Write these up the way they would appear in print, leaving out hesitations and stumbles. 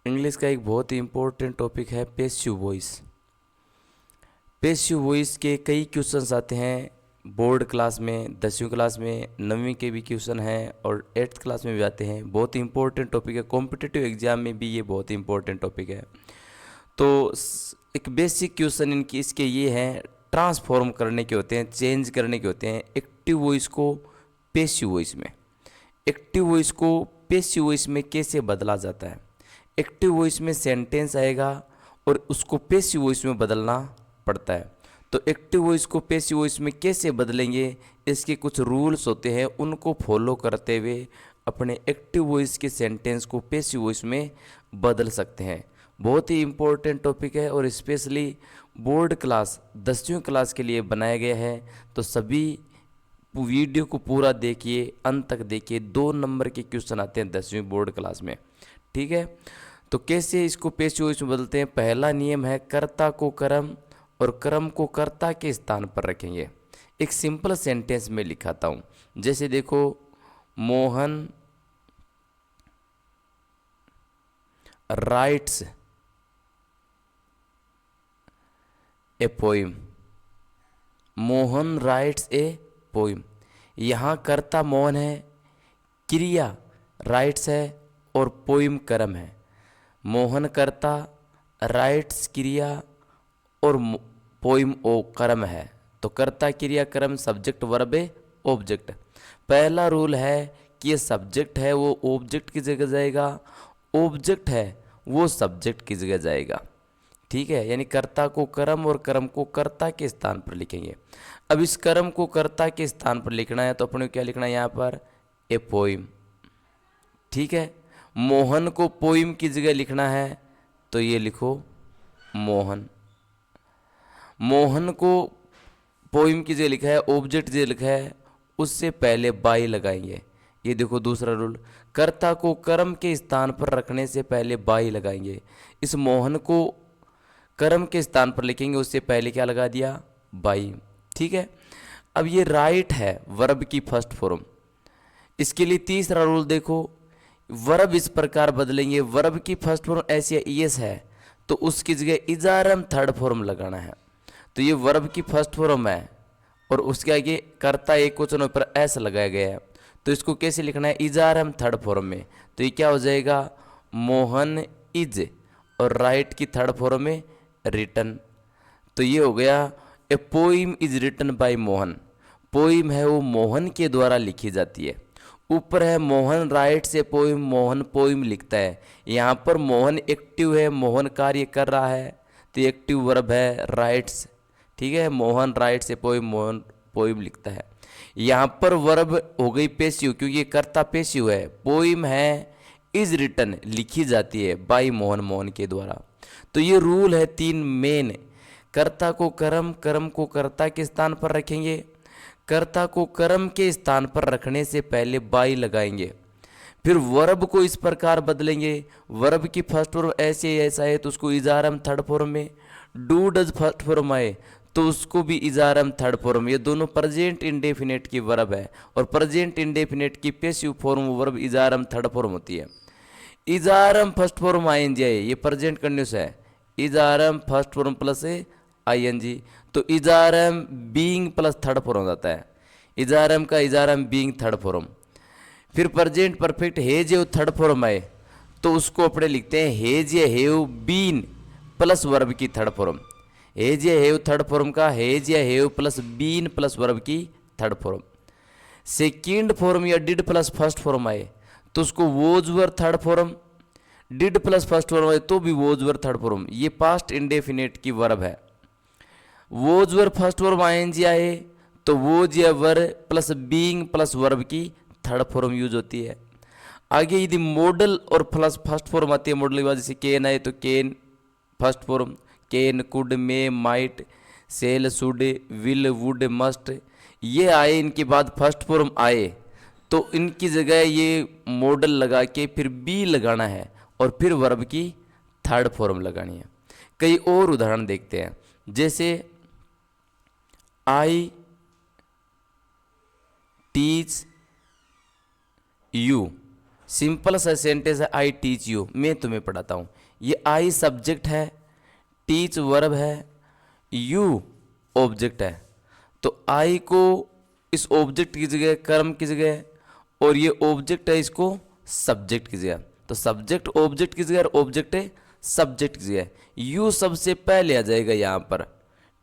English का एक बहुत ही इम्पोर्टेंट टॉपिक है पैसिव वॉइस। पैसिव वॉइस के कई क्वेश्चंस आते हैं बोर्ड क्लास में, 10वीं क्लास में, 9वीं के भी क्वेश्चन हैं और 8th क्लास में भी आते हैं। बहुत ही इंपॉर्टेंट टॉपिक है, कॉम्पिटिटिव एग्जाम में भी ये बहुत ही इंपॉर्टेंट टॉपिक है। तो एक बेसिक क्वेश्चन इनकी इसके ये हैं, ट्रांसफॉर्म करने के होते हैं, चेंज करने के होते हैं एक्टिव वॉइस को पैसिव वॉइस में। एक्टिव वॉइस को पैसिव वॉइस में कैसे बदला जाता है? एक्टिव वॉइस में सेंटेंस आएगा और उसको पैसिव वॉइस में बदलना पड़ता है। तो एक्टिव वॉइस को पैसिव वॉइस में कैसे बदलेंगे, इसके कुछ रूल्स होते हैं, उनको फॉलो करते हुए अपने एक्टिव वॉइस के सेंटेंस को पैसिव वॉइस में बदल सकते हैं। बहुत ही इम्पोर्टेंट टॉपिक है और स्पेशली बोर्ड क्लास 10वीं क्लास के लिए बनाया गया है। तो सभी वीडियो को पूरा देखिए, अंत तक देखिए। 2 नंबर के क्वेश्चन आते हैं 10वीं बोर्ड क्लास में, ठीक है। तो कैसे इसको पैसिव वॉइस में बदलते हैं? पहला नियम है कर्ता को कर्म और कर्म को कर्ता के स्थान पर रखेंगे। एक सिंपल सेंटेंस में लिखाता हूँ, जैसे देखो, Mohan writes a poem. Mohan writes a poem. यहाँ कर्ता मोहन है, क्रिया राइट्स है और पोइम कर्म है। मोहन कर्ता, राइट्स क्रिया और पोइम ओ कर्म है। तो कर्ता क्रिया कर्म सब्जेक्ट वर्ब ऑब्जेक्ट। पहला रूल है कि ये सब्जेक्ट है वो ऑब्जेक्ट की जगह जाएगा, ऑब्जेक्ट है वो सब्जेक्ट की जगह जाएगा, ठीक है। यानी कर्ता को कर्म और कर्म को कर्ता के स्थान पर लिखेंगे। अब इस कर्म को कर्ता के स्थान पर लिखना है तो अपने को क्या लिखना है यहाँ पर? ए पोइम, ठीक है। मोहन को पोइम की जगह लिखना है तो ये लिखो मोहन। मोहन को पोइम की जगह लिखा है, ऑब्जेक्ट जगह लिखा है, उससे पहले बाई लगाएंगे। ये देखो दूसरा रूल, कर्ता को कर्म के स्थान पर रखने से पहले बाई लगाएंगे। इस मोहन को कर्म के स्थान पर लिखेंगे, उससे पहले क्या लगा दिया? बाई, ठीक है। अब ये राइट है वर्ब की फर्स्ट फॉर्म। इसके लिए तीसरा रूल देखो, वर्ब इस प्रकार बदलेंगे, वर्ब की फर्स्ट फॉर्म ऐसे ईएस है तो उसकी जगह इजारम थर्ड फॉर्म लगाना है। तो ये वर्ब की फर्स्ट फॉर्म है और उसके आगे कर्ता एक क्वेश्चन पर एस लगाया गया है, तो इसको कैसे लिखना है? इजारम थर्ड फॉर्म में। तो ये क्या हो जाएगा? मोहन इज, और राइट की थर्ड फॉर्म में रिटन। तो ये हो गया a poem is written by Mohan. Poem है वो मोहन के द्वारा लिखी जाती है। ऊपर है Mohan writes a poem, Mohan poem लिखता है। यहाँ पर मोहन एक्टिव है, मोहन कार्य कर रहा है, तो एक्टिव वर्ब है राइट्स, ठीक है। Mohan writes a poem, Mohan poem लिखता है। यहाँ पर वर्ब हो गई पैसिव, क्योंकि ये कर्ता पैसिव है। पोइम है इज रिटन, लिखी जाती है बाय मोहन, मोहन के द्वारा। तो ये रूल है 3 मेन। कर्ता को कर्म, कर्म को कर्ता के स्थान पर रखेंगे, कर्ता को कर्म के स्थान पर रखने से पहले बाई लगाएंगे। फिर वर्ब को इस प्रकार बदलेंगे, वर्ब की फर्स्ट फॉर्म ऐसे ऐसा है तो उसको इजारम थर्ड फॉर्म में, डू डज फर्स्ट फॉर्म आए तो उसको भी इजारम थर्ड फॉर्म। ये दोनों प्रेजेंट इंडेफिनेट की वर्ब है और प्रेजेंट इंडेफिनेट की passive form verb इजारम third form होती है। इजारम फर्स्ट फॉर्म आईएनजी है, ये प्रेजेंट कंटिन्यूस है। Is are am first form plus ING, तो is are am being plus third form हो जाता है। इजारम का इजारम बीइंग थर्ड फॉर्म। फिर प्रेजेंट परफेक्ट हेज ये थर्ड फॉर्म आए तो उसको अपने लिखते हैं हेज या हेव बीन प्लस वर्ब की थर्ड फॉर्म। हेज या हेव थर्ड फॉर्म का हेज या have plus been plus verb की थर्ड फॉर्म। सेकेंड फॉर्म या डिड प्लस फर्स्ट फॉर्म आए तो उसको was were third form, did plus first form आए तो भी वोज वर थर्ड फॉर्म। ये पास्ट इंडेफिनेट की वर्ब है। Was were first form I N G आए तो वोज या were plus being plus verb की थर्ड फॉर्म यूज होती है। आगे यदि मॉडल और प्लस फर्स्ट फॉर्म आती है मॉडल के बाद, जैसे केन आए तो can first form, can could may might shall should will would must, ये आए इनके बाद फर्स्ट फॉर्म आए तो इनकी जगह ये मॉडल लगा के फिर बी लगाना है और फिर वर्ब की थर्ड फॉर्म लगानी है। कई और उदाहरण देखते हैं, जैसे आई टीच यू सिंपल सा सेंटेंस है, आई टीच यू, मैं तुम्हें पढ़ाता हूँ। ये आई सब्जेक्ट है, टीच वर्ब है, यू ऑब्जेक्ट है। तो आई को इस ऑब्जेक्ट की जगह, कर्म की जगह, और ये ऑब्जेक्ट है इसको सब्जेक्ट की जगह। तो सब्जेक्ट ऑब्जेक्ट की जगह और ऑब्जेक्ट है सब्जेक्ट की जगह। यू सबसे पहले आ जाएगा यहाँ पर,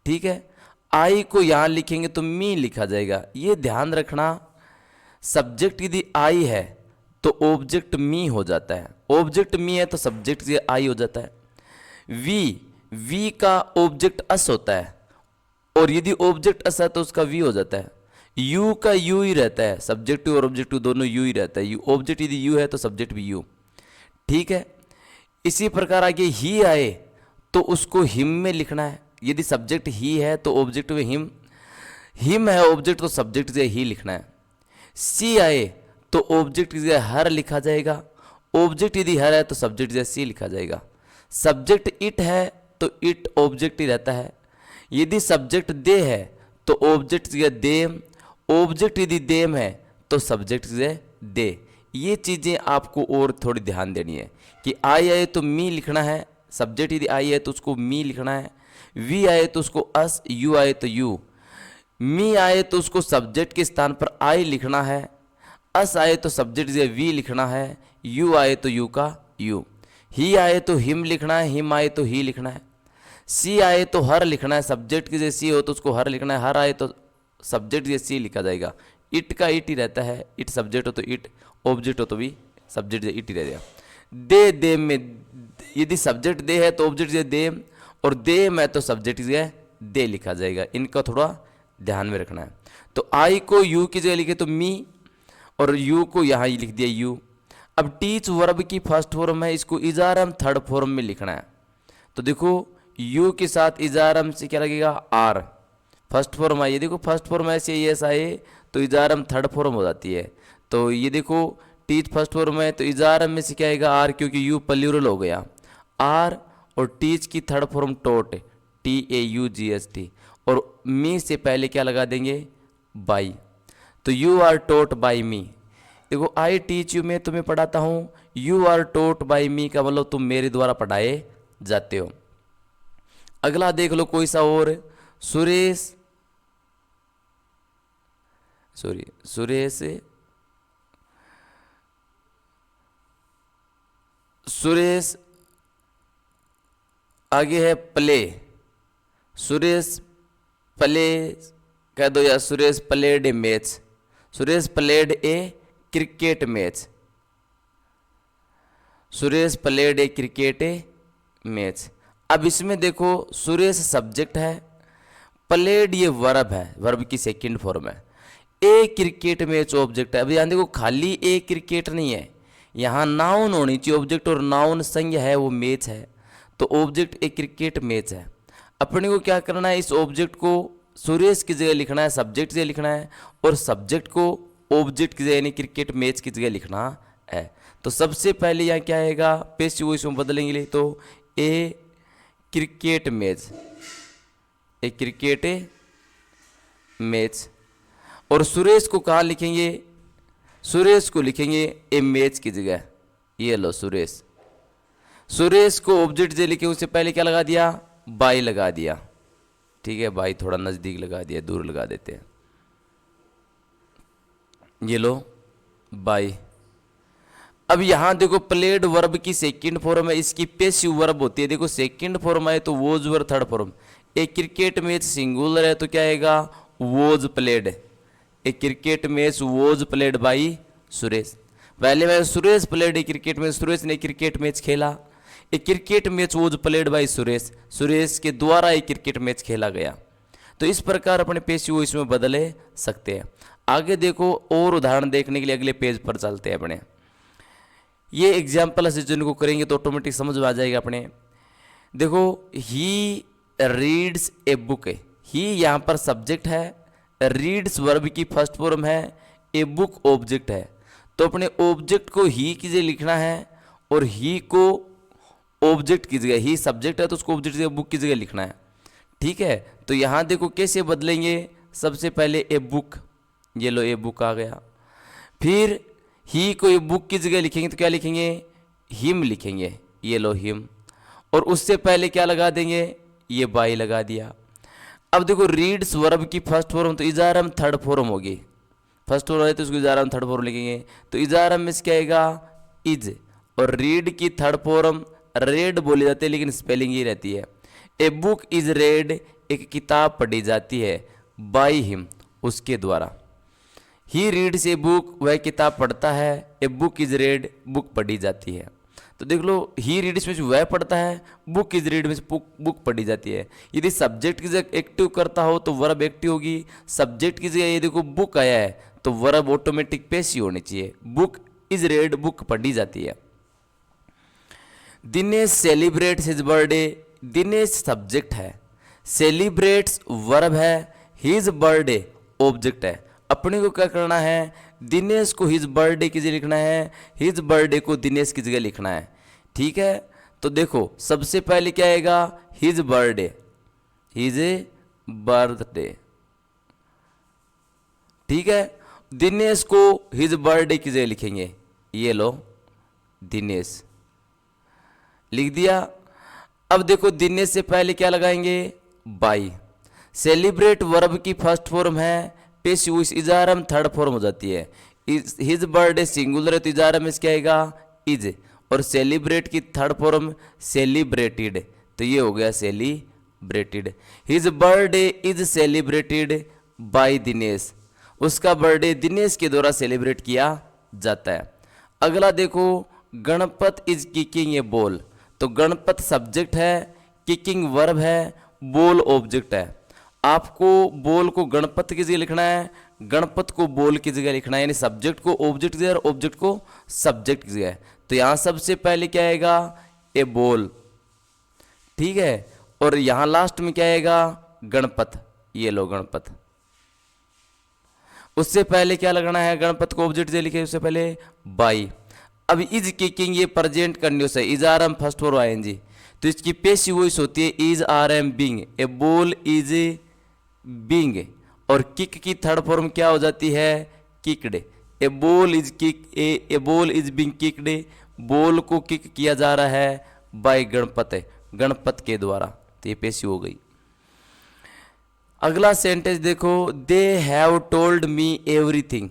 ठीक है। आई को यहाँ लिखेंगे तो मी लिखा जाएगा। ये ध्यान रखना, सब्जेक्ट यदि आई है तो ऑब्जेक्ट मी हो जाता है, ऑब्जेक्ट मी है तो सब्जेक्ट की आई हो जाता है। वी का ऑब्जेक्ट अस होता है, और यदि ऑब्जेक्ट अस है तो उसका वी हो जाता है। यू का यू ही रहता है, सब्जेक्टिव और ऑब्जेक्टिव दोनों यू ही रहता है। यू ऑब्जेक्ट यदि यू है तो सब्जेक्ट भी यू, ठीक है। इसी प्रकार आगे ही आए तो उसको हिम में लिखना है। यदि सब्जेक्ट ही है तो ऑब्जेक्ट में हिम है ऑब्जेक्ट, तो सब्जेक्ट से ही लिखना है। सी आए तो ऑब्जेक्ट की जगह हर लिखा जाएगा, ऑब्जेक्ट यदि हर है तो सब्जेक्ट जगह सी लिखा जाएगा। सब्जेक्ट इट है तो इट ऑब्जेक्ट ही रहता है। यदि सब्जेक्ट दे है तो ऑब्जेक्ट की जगह देम, ऑब्जेक्ट यदि देम है तो सब्जेक्ट की जगह दे। ये चीज़ें आपको और थोड़ी ध्यान देनी है कि आई आए तो मी लिखना है, सब्जेक्ट यदि आई है तो उसको मी लिखना है। वी आए तो उसको अस, यू आए तो यू। मी आए तो उसको सब्जेक्ट के स्थान पर आई लिखना है, अस आए तो सब्जेक्ट जगह वी लिखना है, यू आए तो यू का यू। ही आए तो हिम लिखना है, हिम आए तो ही लिखना है। सी आए तो हर लिखना है, सब्जेक्ट की जगह सी हो तो उसको हर लिखना है, हर आए तो सब्जेक्ट जगह सी लिखा जाएगा। इट का इट ही रहता है, इट सब्जेक्ट हो तो इट, ऑब्जेक्ट हो तो भी सब्जेक्ट जगह इट ही रहेगा। दे, देम में यदि सब्जेक्ट दे है तो ऑब्जेक्ट जगह देम, और देम है तो सब्जेक्ट जगह दे लिखा जाएगा। इनका थोड़ा ध्यान में रखना है। तो आई को यू की जगह लिखे तो मी, और यू को यहाँ ही लिख दिया यू। अब टीच वर्ब की फर्स्ट फॉर्म है, इसको इजारम थर्ड फॉर्म में लिखना है। तो देखो यू के साथ इजारम से क्या लगेगा, आर। फर्स्ट फॉर्म आई, ये देखो फर्स्ट फॉर्म ऐसे यस आए तो इजारम थर्ड फॉर्म हो जाती है। तो ये देखो टीच फर्स्ट फॉर्म है तो इजारम में से क्या आएगा, आर, क्योंकि यू प्लूरल हो गया आर। और टीच की थर्ड फॉर्म टोट, TAUGST, और मी से पहले क्या लगा देंगे, बाई। तो यू आर टोट बाई मी। देखो आई टीच यू, मैं तुम्हें पढ़ाता हूँ। यू आर टोट बाई मी का मतलब तुम मेरे द्वारा पढ़ाए जाते हो। अगला देख लो कोई सा और, सुरेश आगे है प्ले। सुरेश प्ले कह दो, या Suresh played A match. Suresh played a cricket match, Suresh played a cricket match. अब इसमें देखो सुरेश सब्जेक्ट है, प्लेड ये वर्ब है, वर्ब की सेकंड फॉर्म है। ए क्रिकेट मैच ऑब्जेक्ट है। अब यहाँ देखो खाली ए क्रिकेट नहीं है, यहाँ नाउन होनी चाहिए ऑब्जेक्ट, और नाउन संज्ञा है वो मैच है। तो ऑब्जेक्ट ए क्रिकेट मैच है। अपने को क्या करना है, इस ऑब्जेक्ट को सुरेश की जगह लिखना है, सब्जेक्ट जगह लिखना है, और सब्जेक्ट को ऑब्जेक्ट की जगह यानी क्रिकेट मैच की जगह लिखना है। तो सबसे पहले यहाँ क्या आएगा, पेश वो इसमें बदलेंगे तो ए क्रिकेट मैच, ए क्रिकेट मैच। और सुरेश को कहाँ लिखेंगे, सुरेश को लिखेंगे ए मैच की जगह। ये लो सुरेश, सुरेश को ऑब्जेक्ट जगह लिखे, उससे पहले क्या लगा दिया, बाई लगा दिया। ठीक है, बाई थोड़ा नज़दीक लगा दिया, दूर लगा देते हैं। ये लो बाई। अब यहाँ देखो प्लेड वर्ब की सेकंड फॉर्म है, इसकी पैसिव वर्ब होती है। देखो सेकंड फॉर्म है तो was verb, third form. A cricket match singular है तो क्या आएगा, was played. A cricket match was played by Suresh. पहले मैं Suresh played a cricket match, Suresh ने क्रिकेट मैच खेला। A cricket match was played by Suresh, Suresh के द्वारा एक क्रिकेट मैच खेला गया। तो इस प्रकार अपने पैसिव इसमें बदले सकते हैं। आगे देखो और उदाहरण देखने के लिए अगले पेज पर चलते हैं अपने। ये एग्जाम्पल से जिनको करेंगे तो ऑटोमेटिक समझ में आ जाएगा अपने। देखो ही रीड्स ए बुक, ही यहाँ पर सब्जेक्ट है, रीड्स वर्ब की फर्स्ट फॉर्म है, ए बुक ऑब्जेक्ट है। तो अपने ऑब्जेक्ट को ही की जगह लिखना है, और ही को ऑब्जेक्ट की जगह, ही सब्जेक्ट है तो उसको ऑब्जेक्ट की जगह बुक की जगह लिखना है। ठीक है, तो यहाँ देखो कैसे बदलेंगे। सबसे पहले ए बुक, ये लो ए बुक आ गया। फिर ही को ये बुक की जगह लिखेंगे तो क्या लिखेंगे, हिम लिखेंगे, ये लो हिम। और उससे पहले क्या लगा देंगे, ये बाई लगा दिया। अब देखो रीड्स वर्ब की फर्स्ट फॉर्म तो इजारम थर्ड फॉर्म होगी, फर्स्ट फॉर्म है तो उसको इजारम थर्ड फॉर्म लिखेंगे, तो इजारम में क्या आएगा, इज। और रीड की थर्ड फॉर्म रेड बोली जाती है लेकिन स्पेलिंग ही रहती है। ए बुक इज रेड, एक किताब पढ़ी जाती है, बाई हिम, उसके द्वारा। ही रीड्स ए बुक, वह किताब पढ़ता है, a book is red, book पढ़ी जाती है। तो देख लो ही रीड्स में वह पढ़ता है, बुक इज रीड में बुक पढ़ी जाती है। यदि सब्जेक्ट की जगह एक्टिव करता हो तो वर्ब एक्टिव होगी, सब्जेक्ट की जगह ये देखो बुक आया है तो वर्ब ऑटोमेटिक पैसिव होनी चाहिए, बुक इज रेड, बुक पढ़ी जाती है। Dinesh celebrates his birthday, Dinesh subject है, सेलिब्रेट्स वर्ब है, हिज बर्थडे ऑब्जेक्ट है। अपने को क्या करना है, दिनेश को हिज बर्थडे की जगह लिखना है, हिज बर्थडे को दिनेश की जगह लिखना है। ठीक है, तो देखो सबसे पहले क्या आएगा, हिज बर्थडे, हिज बर्थडे। ठीक है, दिनेश को हिज बर्थडे की जगह लिखेंगे, ये लो दिनेश लिख दिया। अब देखो दिनेश से पहले क्या लगाएंगे, बाई। सेलिब्रेट वर्ब की फर्स्ट फॉर्म है, पेशिव इजारम थर्ड फॉर्म हो जाती है। हिज बर्थडे सिंगुलर है तो इजारम में क्या आएगा, इज। और सेलिब्रेट की थर्ड फॉर्म सेलिब्रेटेड, तो ये हो गया celebrated. His birthday is celebrated by Dinesh, उसका बर्थडे दिनेश के द्वारा सेलिब्रेट किया जाता है। अगला देखो, Ganpat is kicking A ball, तो गणपत सब्जेक्ट है, किकिंग वर्ब है, बॉल ऑब्जेक्ट है। आपको बॉल को गणपत की जगह लिखना है, गणपत को बॉल की जगह लिखना है, यानी सब्जेक्ट को ऑब्जेक्ट की जगह और ऑब्जेक्ट को सब्जेक्ट की जगह। तो यहां सबसे पहले क्या आएगा, ए बॉल। ठीक है, और यहां लास्ट में क्या आएगा, गणपत, ये लो गणपत। उससे पहले क्या लगाना है, गणपत को ऑब्जेक्ट से लिखे, उससे पहले बाई। अब इज किकिंग ये प्रेजेंट कंटिन्यूस है, is are am first form I N G, तो इसकी पेशिव वॉइस होती है is are am being, a ball is being. और किक की थर्ड फॉर्म क्या हो जाती है, kicked, a ball is kick, a ball is being kicked, ball को किक किया जा रहा है बाय गणपत, गणपत के द्वारा, तो ये पेशिव हो गई। अगला सेंटेंस देखो, they have told me everything,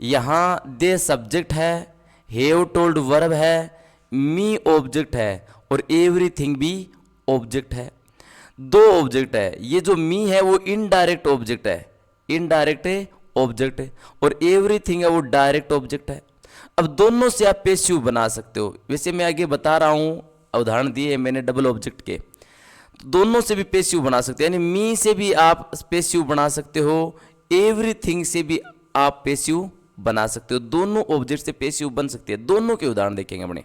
यहां दे सब्जेक्ट है, हैव टोल्ड वर्ब है, मी ऑब्जेक्ट है और एवरीथिंग भी ऑब्जेक्ट है। दो ऑब्जेक्ट है, ये जो मी है वो इनडायरेक्ट ऑब्जेक्ट है, इनडायरेक्ट ऑब्जेक्ट है, और एवरीथिंग है वो डायरेक्ट ऑब्जेक्ट है। अब दोनों से आप पेसिव बना सकते हो, वैसे मैं आगे बता रहा हूं, उदाहरण दिए मैंने डबल ऑब्जेक्ट के, तो दोनों से भी पेसिव बना सकते हो, यानी मी से भी आप पेसिव बना सकते हो, एवरीथिंग से भी आप पेसिव बना सकते हो, दोनों ऑब्जेक्ट से पेसिव बन सकते हैं। दोनों के उदाहरण देखेंगे अपने।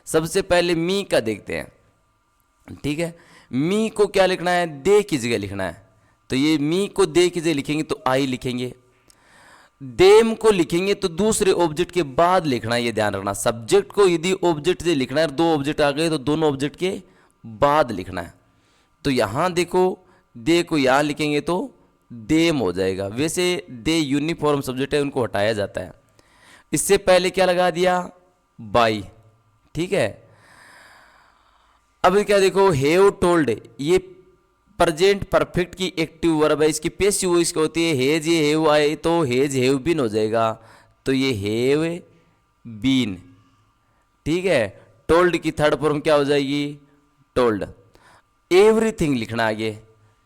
सबसे पहले मी का देखते हैं। ठीक है, मी को क्या लिखना है, दे की जगह लिखना है, तो ये मी को दे की जगह लिखेंगे तो आई लिखेंगे। देम को लिखेंगे तो दूसरे ऑब्जेक्ट के बाद लिखना है, ये ध्यान रखना। सब्जेक्ट को यदि ऑब्जेक्ट से लिखना है, दो ऑब्जेक्ट आ गए तो दोनों ऑब्जेक्ट के बाद लिखना है। तो यहां देखो, दे को यहां लिखेंगे तो देम हो जाएगा। वैसे दे यूनिफॉर्म सब्जेक्ट है, उनको हटाया जाता है। इससे पहले क्या लगा दिया, बाई। ठीक है, अब क्या देखो, हैव टोल्ड, ये प्रेजेंट परफेक्ट की एक्टिव वर्ब है, इसकी पेसिव वॉइस क्या होती है, हैज ये हैव आए तो हैज हैव बीन हो जाएगा, तो ये हैव बीन। ठीक है, टोल्ड की थर्ड फॉर्म क्या हो जाएगी, टोल्ड। एवरीथिंग लिखना आगे,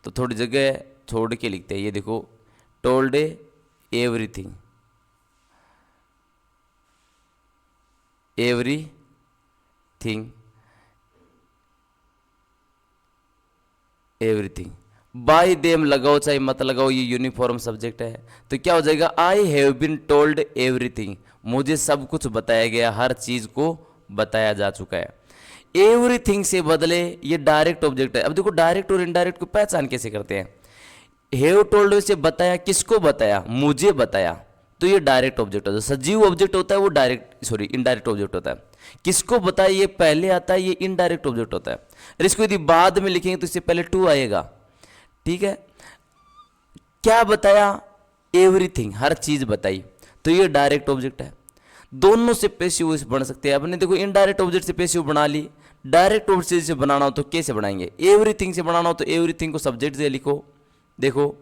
तो थोड़ी जगह छोड़ के लिखते हैं, ये देखो, told everything, everything, everything. Bye them लगाओ चाहे मत लगाओ, ये यूनिफॉर्म सब्जेक्ट है, तो क्या हो जाएगा, I have been told everything, मुझे सब कुछ बताया गया, हर चीज को बताया जा चुका है। एवरीथिंग से बदले ये डायरेक्ट ऑब्जेक्ट है। अब देखो डायरेक्ट और इनडायरेक्ट को पहचान कैसे करते हैं, हैव टोल्ड से बताया, किसको बताया, मुझे बताया, तो ये डायरेक्ट ऑब्जेक्ट होता है। सजीव ऑब्जेक्ट होता है वो डायरेक्ट, सॉरी इनडायरेक्ट ऑब्जेक्ट होता है। किसको बताया ये पहले आता है, ये इनडायरेक्ट ऑब्जेक्ट होता है। और इसको यदि बाद में लिखेंगे तो इससे पहले टू आएगा। ठीक है, क्या बताया, एवरीथिंग, हर चीज बताई, तो ये डायरेक्ट ऑब्जेक्ट है। दोनों से पैसिव वॉइस बन सकते हैं। अपने देखो इनडायरेक्ट ऑब्जेक्ट से पैसिव बना ली, डायरेक्ट ऑब्जेक्ट से बनाना हो तो कैसे बनाएंगे? एवरीथिंग से बनाना हो तो एवरीथिंग को सब्जेक्ट से लिखो, देखो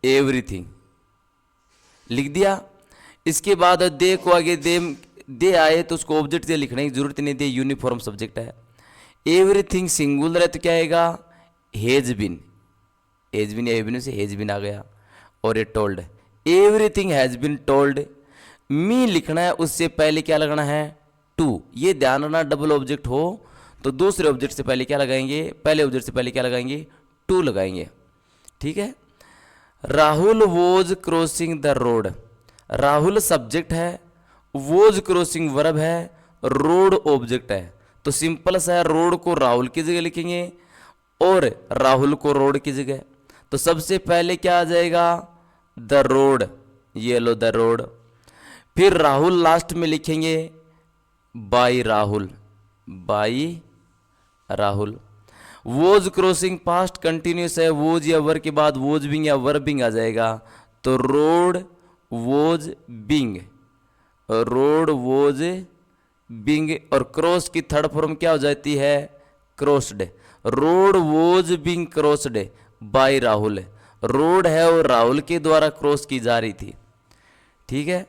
एवरीथिंग लिख दिया। इसके बाद दे को आगे दे आए तो उसको ऑब्जेक्ट से लिखने की जरूरत नहीं, दे यूनिफॉर्म सब्जेक्ट है। एवरीथिंग सिंगुलर है तो क्या आएगा? Has been, has been, have से हैज बीन आ गया। और ये told, everything has been told. Me लिखना है, उससे पहले क्या लगाना है? टू। ये ध्यान रखना, डबल ऑब्जेक्ट हो तो दूसरे ऑब्जेक्ट से पहले क्या लगाएंगे? पहले ऑब्जेक्ट से पहले क्या लगाएंगे? टू लगाएंगे, ठीक है। Rahul was crossing the road, Rahul subject है, वॉज क्रॉसिंग वर्ब है, रोड ऑब्जेक्ट है। तो सिंपल सा है, रोड को राहुल की जगह लिखेंगे और राहुल को रोड की जगह। तो सबसे पहले क्या आ जाएगा? द रोड, ये लो द रोड। फिर राहुल लास्ट में लिखेंगे by Rahul, by Rahul. Was crossing past continuous है, वोज या वर के बाद वोज बिंग या वर बिंग आ जाएगा। तो road was being, road was being. और क्रॉस की थर्ड फॉर्म क्या हो जाती है? Crossed. Road was being crossed by Rahul, road है और राहुल के द्वारा क्रॉस की जा रही थी, ठीक है।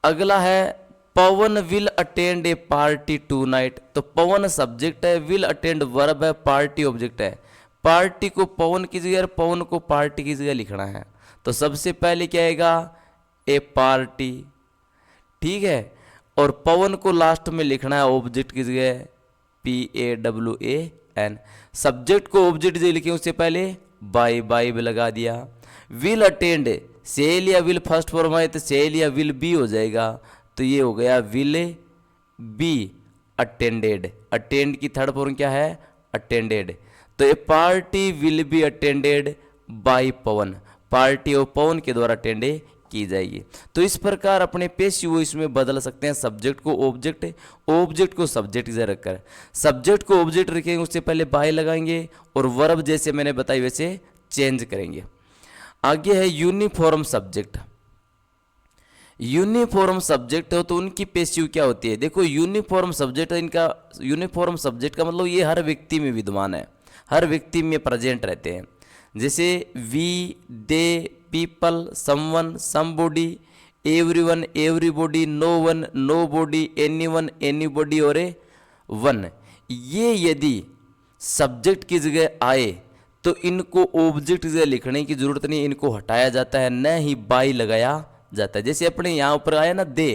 अगला है Pavan will attend a party tonight. तो पवन सब्जेक्ट है, विल अटेंड वर्ब है, पार्टी ऑब्जेक्ट है। पार्टी को पवन की जगह, पवन को पार्टी की जगह लिखना है। तो सबसे पहले क्या आएगा? ए पार्टी, ठीक है। और पवन को लास्ट में लिखना है ऑब्जेक्ट की जगह, PAWAN। सब्जेक्ट को ऑब्जेक्ट जो लिखे उससे पहले बाय, बाय भी लगा दिया। विल अटेंड, सेल या विल फर्स्ट फॉर्म है तो सेल या विल बी हो जाएगा। तो ये हो गया विल बी अटेंडेड। अटेंड की थर्ड फॉर्म क्या है? अटेंडेड। तो ये party will be attended by Pawan, party और पवन के द्वारा अटेंड की जाएगी। तो इस प्रकार अपने पैसिव वॉइस में बदल सकते हैं, सब्जेक्ट को ऑब्जेक्ट, ऑब्जेक्ट को सब्जेक्ट से रखकर। सब्जेक्ट को ऑब्जेक्ट रखेंगे, उससे पहले बाय लगाएंगे और वर्ब जैसे मैंने बताई वैसे चेंज करेंगे। आगे है यूनिफॉर्म सब्जेक्ट। यूनिफॉर्म सब्जेक्ट हो तो उनकी पैसिव क्या होती है? देखो यूनिफॉर्म सब्जेक्ट, इनका यूनिफॉर्म सब्जेक्ट का मतलब ये हर व्यक्ति में विद्यमान है, हर व्यक्ति में प्रेजेंट रहते हैं। जैसे we, they, people, someone, somebody, everyone, everybody, no one, nobody, anyone, anybody और ए वन। ये यदि सब्जेक्ट की जगह आए तो इनको ऑब्जेक्ट की जगह लिखने की जरूरत नहीं, इनको हटाया जाता है, न ही बाई लगाया जाता है। जैसे अपने यहाँ ऊपर आया ना दे,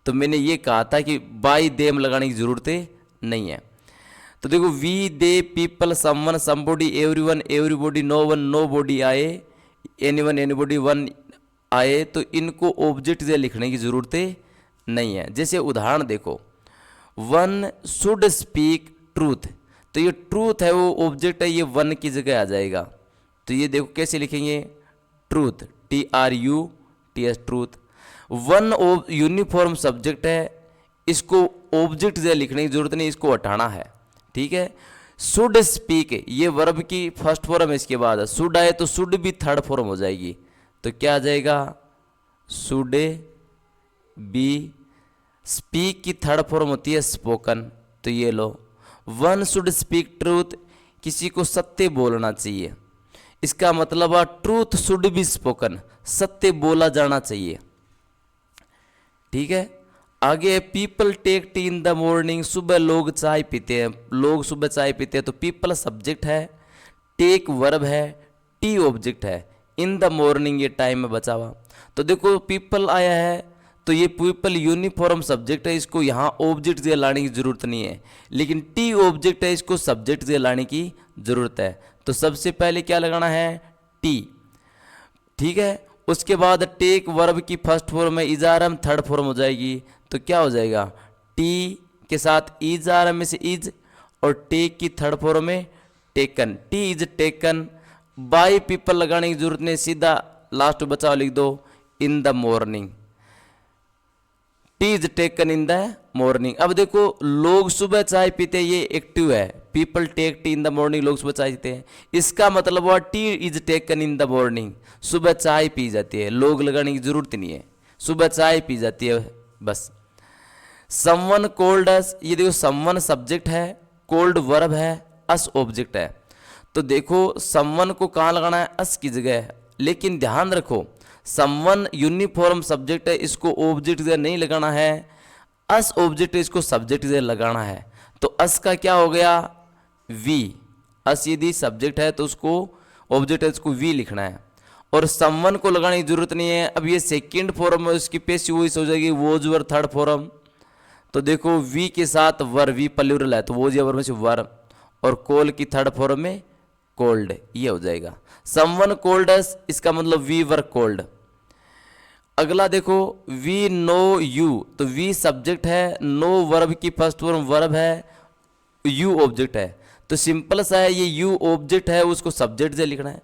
तो मैंने ये कहा था कि बाई देम लगाने की जरूरत नहीं है। तो देखो we, they, people, someone, somebody, everyone, everybody, no one, nobody आए, एनीवन, एनीबॉडी, वन आए, तो इनको ऑब्जेक्ट से लिखने की ज़रूरत नहीं है। जैसे उदाहरण देखो, वन शुड स्पीक ट्रूथ। तो ये ट्रूथ है, वो ऑब्जेक्ट है, ये वन की जगह आ जाएगा। तो ये देखो कैसे लिखेंगे? Truth, TRUTH, truth. One uniform subject है, इसको ऑब्जेक्ट से लिखने की जरूरत नहीं, इसको हटाना है, ठीक है। शुड स्पीक, ये वर्ब की फर्स्ट फॉर्म है, इसके बाद शुड आए तो शुड भी थर्ड फॉर्म हो जाएगी। तो क्या आ जाएगा? Should be. स्पीक की थर्ड फॉर्म होती है स्पोकन। तो ये लो, वन शुड स्पीक ट्रूथ, किसी को सत्य बोलना चाहिए। इसका मतलब है ट्रूथ शुड बी स्पोकन, सत्य बोला जाना चाहिए, ठीक है। आगे people take tea in the morning, सुबह लोग चाय पीते हैं, लोग सुबह चाय पीते हैं। तो पीपल सब्जेक्ट है, टेक वर्ब है, टी ऑब्जेक्ट है, इन द मॉर्निंग ये टाइम में बचा हुआ। तो देखो पीपल आया है तो ये पीपल यूनिफॉर्म सब्जेक्ट है, इसको यहाँ ऑब्जेक्ट से लाने की जरूरत नहीं है। लेकिन टी ऑब्जेक्ट है, इसको सब्जेक्ट से लाने की जरूरत है। तो सबसे पहले क्या लगाना है? टी, ठीक है। उसके बाद टेक वर्ब की फर्स्ट फॉर्म में, इजारम थर्ड फॉर्म हो जाएगी। तो क्या हो जाएगा? टी के साथ इज आ रहा में से इज, और टेक की थर्ड फॉर्म में taken, tea is taken by people लगाने की जरूरत नहीं, सीधा लास्ट बचाव लिख दो, in the morning, tea is taken in the morning. अब देखो लोग सुबह चाय पीते, ये एक्टिव है, people take tea in the morning, लोग सुबह चाय पीते हैं। इसका मतलब हुआ tea is taken in the morning, सुबह चाय पी जाती है, लोग लगाने की जरूरत नहीं है, सुबह चाय पी जाती है बस। समवन कोल्ड अस, ये देखो समवन सब्जेक्ट है, कोल्ड वर्ब है, अस ऑब्जेक्ट है। तो देखो समवन को कहाँ लगाना है, अस की जगह। लेकिन ध्यान रखो समवन यूनिफॉर्म सब्जेक्ट है, इसको ऑब्जेक्ट जगह नहीं लगाना है, अस ऑब्जेक्ट है, इसको सब्जेक्ट जगह लगाना है। तो अस का क्या हो गया, वी। अस यदि सब्जेक्ट है तो उसको ऑब्जेक्ट है, उसको वी लिखना है। और समवन को लगाने की जरूरत नहीं है। अब ये सेकंड फॉर्म है, उसकी पैसिव वॉइस हो जाएगी वोज वर, थर्ड फॉर्म। तो देखो वी के साथ वर, वी प्लूरल है तो वोज या वर में से वर, और कॉल की थर्ड फॉर्म में कोल्ड, ये हो जाएगा समवन कोल्ड अस, इसका मतलब वी वर कोल्ड। अगला देखो वी नो यू, तो वी सब्जेक्ट है, नो वर्ब की फर्स्ट फॉर्म वर्ब है, यू ऑब्जेक्ट है। तो सिंपल सा है, ये यू ऑब्जेक्ट है उसको सब्जेक्ट से लिखना है,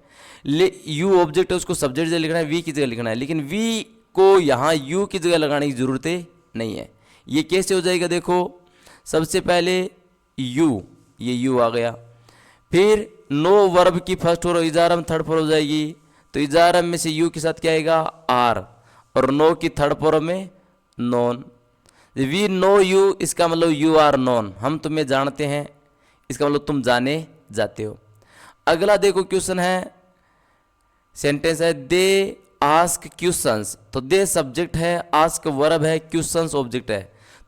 यू ऑब्जेक्ट है उसको सब्जेक्ट से लिखना है, वी की जगह लिखना है। लेकिन वी को यहाँ यू की जगह लगाने की जरूरत नहीं है। ये कैसे हो जाएगा, देखो सबसे पहले यू, ये यू आ गया, फिर नो वर्ब की फर्स्ट फॉर्म इजारम थर्ड फॉर्म हो जाएगी, तो इजारम में से यू के साथ क्या आएगा, आर, और नो की थर्ड फॉर्म में नॉन। वी नो यू, इसका मतलब यू आर नॉन, हम तुम्हें जानते हैं, इसका मतलब तुम जाने जाते हो। अगला देखो क्वेश्चन है, सेंटेंस है दे आस्क क्वेश्चंस, तो दे सब्जेक्ट है, आस्क वर्ब है, क्वेश्चंस ऑब्जेक्ट है।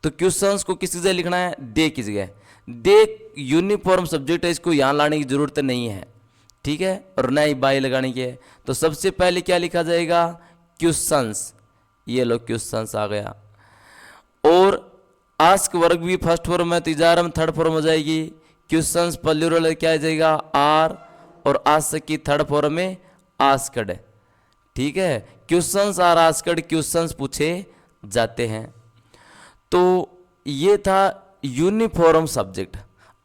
तो क्वेश्चंस को किस जगह लिखना है, दे की जगह। दे यूनिफॉर्म सब्जेक्ट है, इसको यहाँ लाने की जरूरत नहीं है, ठीक है, और ना ही बाई लगाने की है। तो सबसे पहले क्या लिखा जाएगा, क्वेश्चंस, ये लो क्वेश्चंस आ गया। और आस्क वर्ग भी फर्स्ट फॉर्म है तो इजारम थर्ड फॉर्म हो जाएगी, क्वेश्चंस प्लूरल क्या आ जाएगा, आर, और आस्क की थर्ड फॉर्म में आस्क्ड, ठीक है। क्वेश्चंस आर आस्क्ड, क्वेश्चंस पूछे जाते हैं। तो ये था यूनिफॉर्म सब्जेक्ट।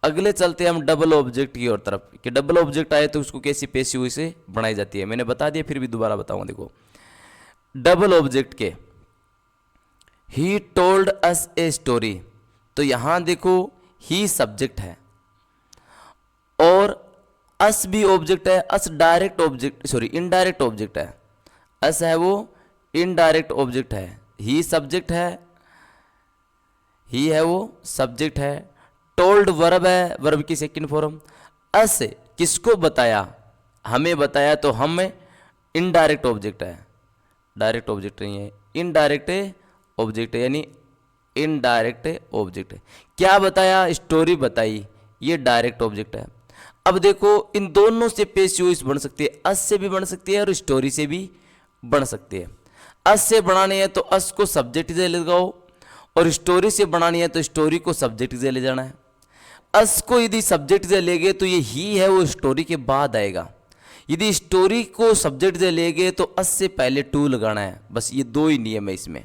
अगले चलते हैं हम डबल ऑब्जेक्ट की ओर तरफ, कि डबल ऑब्जेक्ट आए तो उसको कैसी पैसिव से बनाई जाती है। मैंने बता दिया, फिर भी दोबारा बताऊंगा। देखो डबल ऑब्जेक्ट के, he told us a story, तो यहां देखो ही सब्जेक्ट है और अस भी ऑब्जेक्ट है। Us direct object, sorry indirect object है। अस है वो इनडायरेक्ट ऑब्जेक्ट है, ही सब्जेक्ट है, ही है वो सब्जेक्ट है। टोल्ड वर्ब है, वर्ब की सेकंड फॉर्म। अस किसको बताया, हमें बताया, तो हम इनडायरेक्ट ऑब्जेक्ट है, डायरेक्ट ऑब्जेक्ट नहीं है, इनडायरेक्ट ऑब्जेक्ट है, यानी इनडायरेक्ट ऑब्जेक्ट है। क्या बताया, स्टोरी बताई, ये डायरेक्ट ऑब्जेक्ट है। अब देखो इन दोनों से पैसिव वॉइस बन सकती है, अस से भी बन सकती है और स्टोरी से भी बन सकती है। अस से बनानी है तो अस को सब्जेक्ट से लगाओ, और स्टोरी से बनानी है तो स्टोरी को सब्जेक्ट से ले जाना है। अस को यदि सब्जेक्ट से ले गए तो ये ही है वो स्टोरी के बाद आएगा। यदि स्टोरी को सब्जेक्ट से ले गए तो अस से पहले टू लगाना है। बस ये दो ही नियम है इसमें।